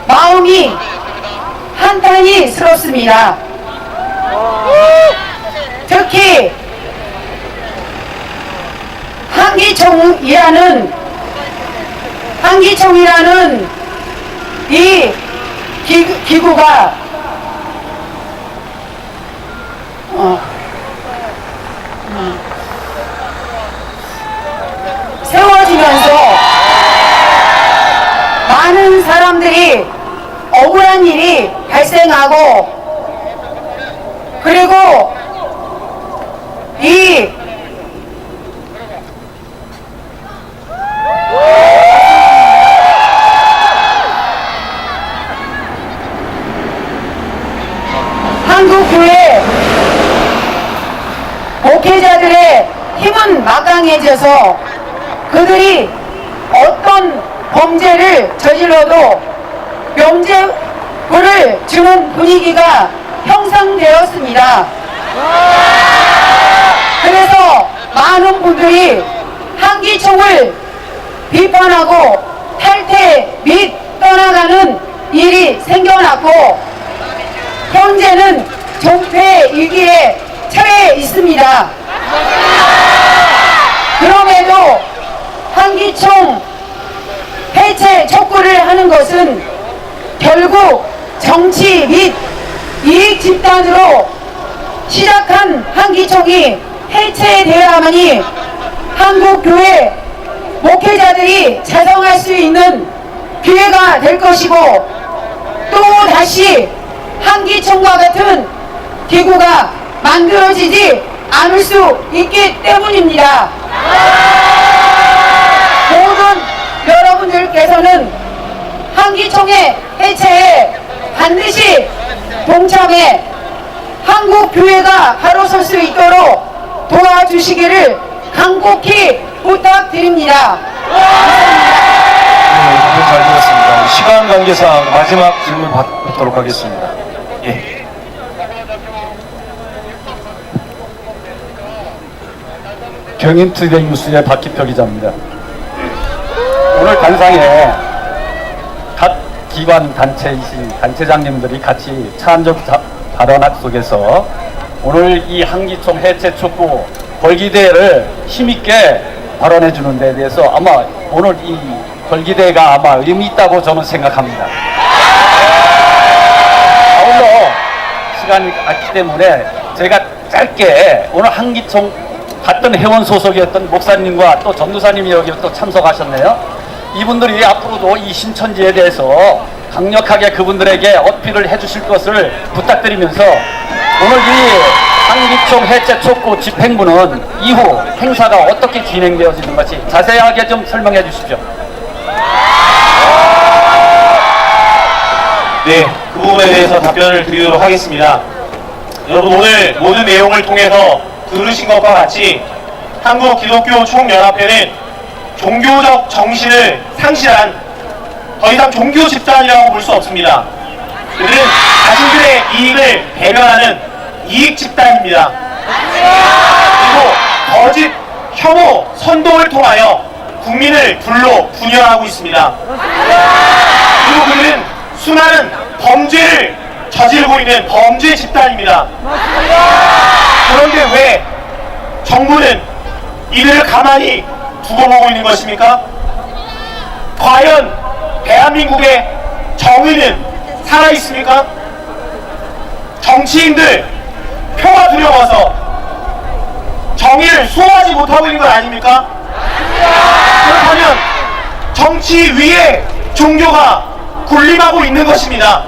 마음이 한탄이 스럽습니다. 특히 한기총이라는 이 기구가 세워지면서 많은 사람들이 억울한 일이 발생하고 그리고 이 한국교회 목회자들의 힘은 막강해져서 그들이 어떤 범죄를 저질러도 면죄부를 주는 분위기가 형성되었습니다. 그래서 많은 분들이 한기총을 비판하고 탈퇴 및 떠나가는 일이 생겨났고 현재는 종폐 위기에 처해 있습니다. 그럼에도 한기총 해체 촉구를 하는 것은 결국 정치 및 이익 집단으로 시작한 한기총이 해체되어야만이 한국교회 목회자들이 자성할 수 있는 기회가 될 것이고 또 다시 한기총과 같은 기구가 만들어지지 않을 수 있기 때문입니다. 모든 여러분들께서는 한기총의 해체에 반드시 동참해 한국교회가 바로 설 수 있도록 도와주시기를 간곡히 부탁드립니다. 네, 답변 잘 들었습니다. 시간 관계상 마지막 질문 받도록 하겠습니다. 예. 경인투데이 뉴스의 박기표 기자입니다. 오늘 단상에 각 기관 단체이신 단체장님들이 같이 차안적 발언학 속에서 오늘 이 한기총 해체 촉구 벌기대회를 힘있게 발언해 주는 데 대해서 아마 오늘 이 벌기대회가 아마 의미 있다고 저는 생각합니다. 아울러 시간이 없기 때문에 제가 짧게 오늘 한기총 같은 회원 소속이었던 목사님과 또 전도사님이 여기 또 참석하셨네요. 이분들이 앞으로도 이 신천지에 대해서 강력하게 그분들에게 어필을 해주실 것을 부탁드리면서 오늘 이 한기총 해체 촉구 집행부는 이후 행사가 어떻게 진행되어지는 것이 자세하게 좀 설명해 주십시오. 네, 그 부분에 대해서 답변을 드리도록 하겠습니다. 여러분 오늘 모든 내용을 통해서 들으신 것과 같이 한국기독교총연합회는 종교적 정신을 상실한 더 이상 종교 집단이라고 볼 수 없습니다. 그들은 자신들의 이익을 배변하는 이익 집단입니다. 그리고 거짓, 혐오, 선동을 통하여 국민을 불로 분열하고 있습니다. 그리고 그들은 수많은 범죄를 저지르고 있는 범죄 집단입니다. 그런데 왜 정부는 이들을 가만히 두고 보고 있는 것입니까? 과연 대한민국의 정의는 살아있습니까? 정치인들 표가 두려워서 정의를 수호하지 못하고 있는 것 아닙니까? 그렇다면 정치 위에 종교가 군림하고 있는 것입니다.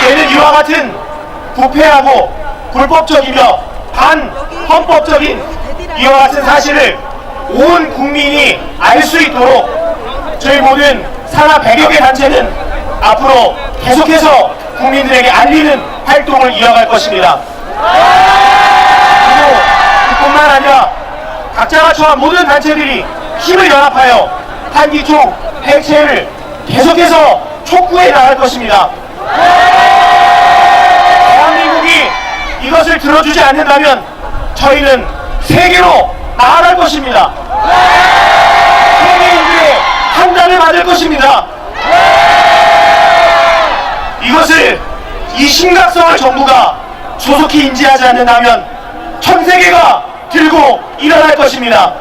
저희는 이와 같은 부패하고 불법적이며 반헌법적인 이와 같은 사실을 온 국민이 알 수 있도록 저희 모든 산하 100여 개 단체는 앞으로 계속해서 국민들에게 알리는 활동을 이어갈 것입니다. 그리고 그뿐만 아니라 각자가 처한 모든 단체들이 힘을 연합하여 한기총 해체를 계속해서 촉구해 나갈 것입니다. 대한민국이 이것을 들어주지 않는다면 저희는 세계로 나아갈 것입니다. 세계인들의 판단을 받을 것입니다. 이것을 이 심각성을 정부가 조속히 인지하지 않는다면 전 세계가 들고 일어날 것입니다.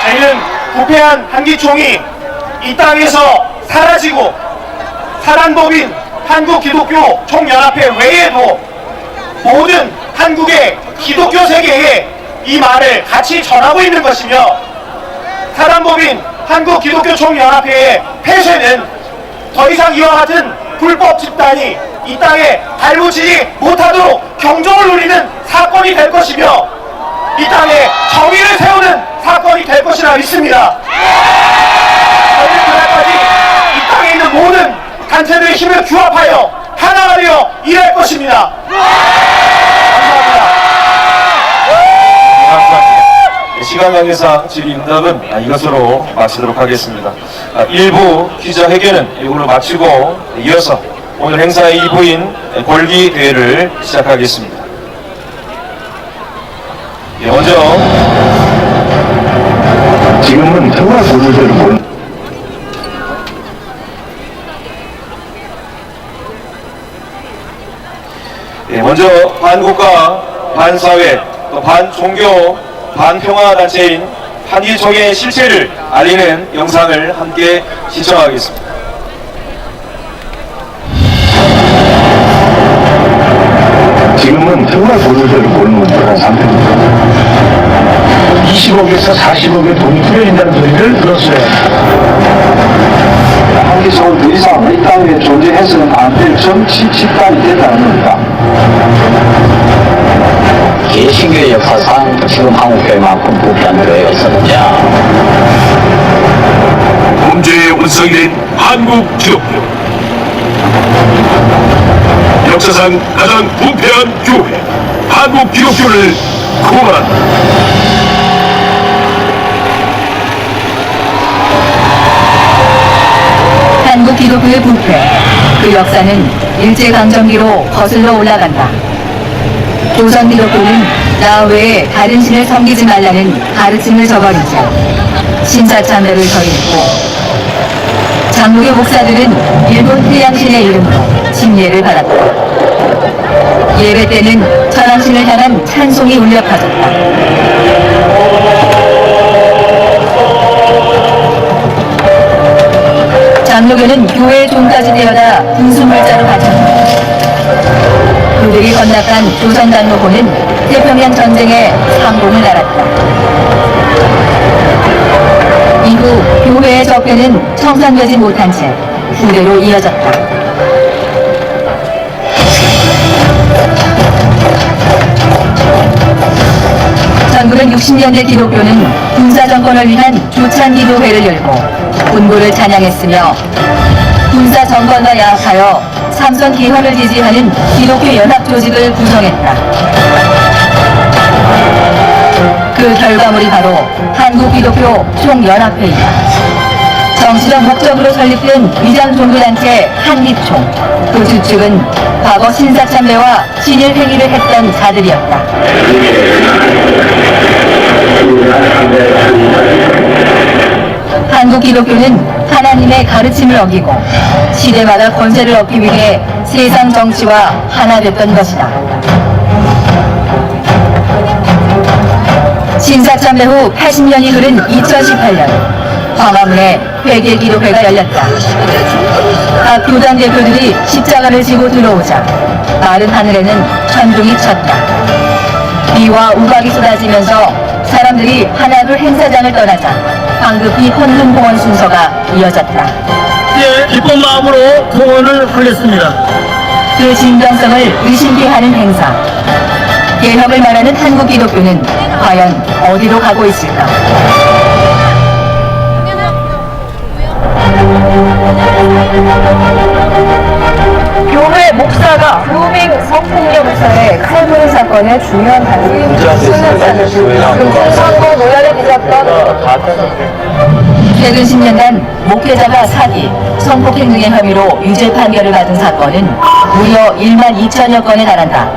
저희는 부패한 한기총이 이 땅에서 사라지고 사단법인 한국기독교 총연합회 외에도 모든 한국의 기독교 세계에 이 말을 같이 전하고 있는 것이며, 사단법인 한국기독교 총연합회의 폐쇄는 더 이상 이와 같은 불법 집단이 이 땅에 발붙이지 못하도록 경종을 울리는 사건이 될 것이며, 이 땅에 정의를 세우는 사건이 될 것이라 믿습니다. 저희는 그날까지 이 땅에 있는 모든 단체들의 힘을 규합하여 하나가 되어 일할 것입니다. 감사합니다. 시간 관계상 질의응답은 이것으로 마치도록 하겠습니다. 일부 기자회견은 이걸로 마치고 이어서 오늘 행사의 일부인 골기 대회를 시작하겠습니다. 먼저 지금은 평화 소설을 보는 먼저 반국가, 반사회, 또 반종교, 반평화단체인 한기총의 실체를 알리는 영상을 함께 시청하겠습니다. 지금은 평화 소설을 보는 그런 상태입니다. 20억에서 40억의 돈이 풀려진다는 소리를 들었어요. 한기총은 더 이상 이 땅에 존재해서는 안 될 정치 집단이 됐다는 겁니다. 개신교의 역사상 지금 한국교회만큼 부패한 교회가 있었느냐? 범죄의 원성이 된 한국 기독교, 역사상 가장 부패한 교회 한국 기독교를 고발한다. 한국 기독교의 부패, 그 역사는 일제강점기로 거슬러 올라간다. 조선 기독교는 나 외에 다른 신을 섬기지 말라는 가르침을 저버리자 신사참배를 더했고, 장로교 목사들은 일본 태양신의 이름으로 침례를 받았다. 예배 때는 천황신을 향한 찬송이 울려 퍼졌다. 장로교는 교회의 종까지 되어다 분수물자로 바쳤다. 그들이 건너간 조선장로고는 태평양 전쟁에 상공을 알았다. 이후 교회의 적폐는 청산되지 못한 채 후대로 이어졌다. (1960년대) 기독교는 군사정권을 위한 조찬기도회를 열고 군부를 찬양했으며, 군사정권과 야합하여 삼선 개헌을 지지하는 기독교 연합조직을 구성했다. 그 결과물이 바로 한국기독교 총연합회이다. 정치적 목적으로 설립된 위장종교단체 한기총, 그 주축은 과거 신사참배와 신일행위를 했던 자들이었다. 한국 기독교는 하나님의 가르침을 어기고 시대마다 권세를 얻기 위해 세상 정치와 하나 됐던 것이다. 신사참배 후 80년이 흐른 2018년, 광화문에 회계기도회가 열렸다. 각 교단 대표들이 십자가를 지고 들어오자 마른 하늘에는 천둥이 쳤다. 비와 우박이 쏟아지면서 사람들이 하나둘 행사장을 떠나자 황급히 헌금공원 순서가 이어졌다. 기쁜 마음으로 공헌을 하겠습니다. 그 진정성을 의심케 하는 행사. 개혁을 말하는 한국 기독교는 과연 어디로 가고 있을까? 교회 목사가 무빙 성폭력 사례 칼부른 사건의 중요한 단계인 선거 논란을 빚었던 최근 10년간 목회자가 사기, 성폭행 등의 혐의로 유죄 판결을 받은 사건은 무려 1만 2천여 건에 달한다.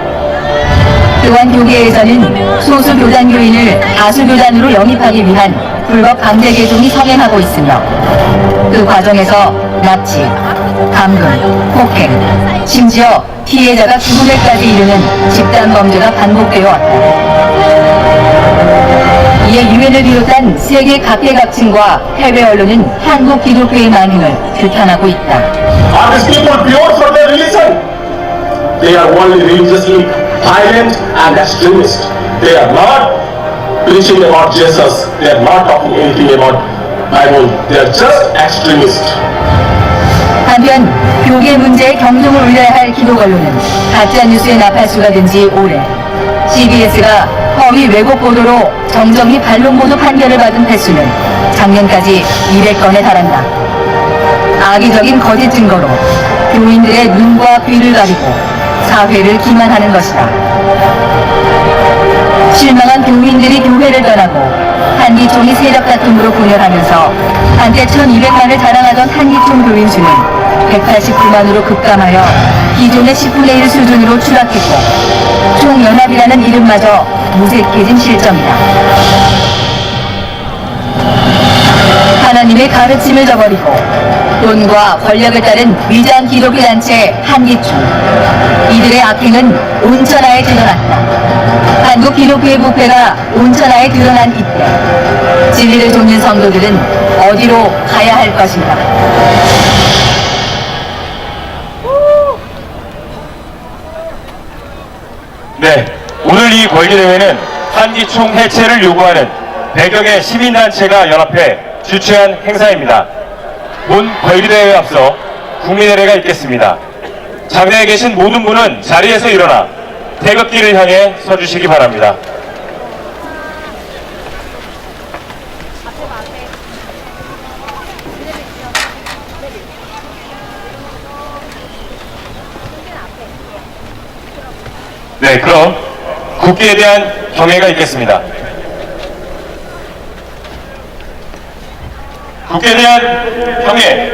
또한 교계에서는 소수 교단 교인을 다수 교단으로 영입하기 위한 불법 강제 개종이 성행하고 있으며 그 과정에서 납치, 감금, 폭행, 심지어 피해자가 죽음에까지 이르는 집단 범죄가 반복되어 왔다. 이에 유엔을 비롯한 세계 각계각층과 해외 언론은 한국 기독교의 만행을 규탄하고 있다. Are these people pure for their religion? They are only religiously violent and extremist. They are not preaching about Jesus. They are not talking anything about Bible. They are just extremist. 한편 교계 문제에 경종을 울려야 할 기독 언론은 가짜 뉴스의 나팔수가 된 지 오래. CBS가 허위 왜곡 보도로 정정이 반론 보도 판결을 받은 횟수는 작년까지 200건에 달한다. 악의적인 거짓 증거로 교인들의 눈과 귀를 가리고 사회를 기만하는 것이다. 실망한 교인들이 교회를 떠나고 한기총이 세력 다툼으로 분열하면서 한때 1200만을 자랑하던 한기총 교인 수는 189만으로 급감하여 기존의 10분의 1 수준으로 추락했고 총연합이라는 이름마저 무색해진 실정이다. 하나님의 가르침을 저버리고 돈과 권력을 따른 위장 기독교 단체 한기총. 이들의 악행은 온천하에 드러났다. 한국 기독교의 부패가 온천하에 드러난 이때 진리를 돕는 성도들은 어디로 가야 할 것인가? 네, 오늘 이 권리대회는 한기총 해체를 요구하는 100여 개 시민단체가 연합해 주최한 행사입니다. 본 권리대회에 앞서 국민의례가 있겠습니다. 장내에 계신 모든 분은 자리에서 일어나 태극기를 향해 서주시기 바랍니다. 네, 그럼 국기에 대한 경애가 있겠습니다. 국기에 대한 경애.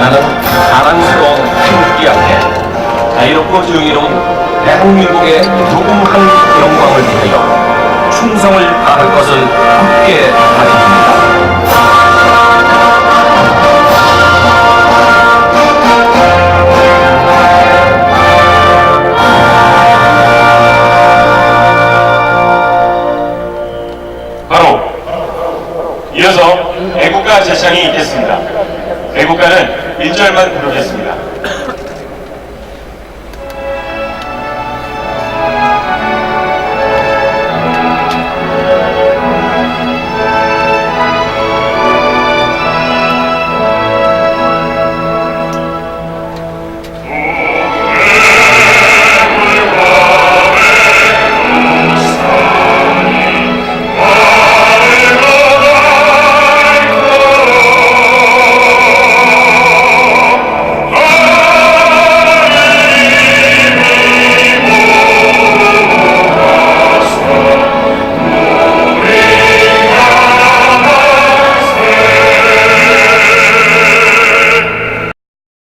나는 사랑스러운 태극기 앞에 자유롭고 정의로운 대한민국의 무궁한 영광을 위하여 충성을 다할 것을 굳게 다짐합니다. 바로 이어서 애국가 제창이 있겠습니다. 애국가는 1절만 부르겠습니다.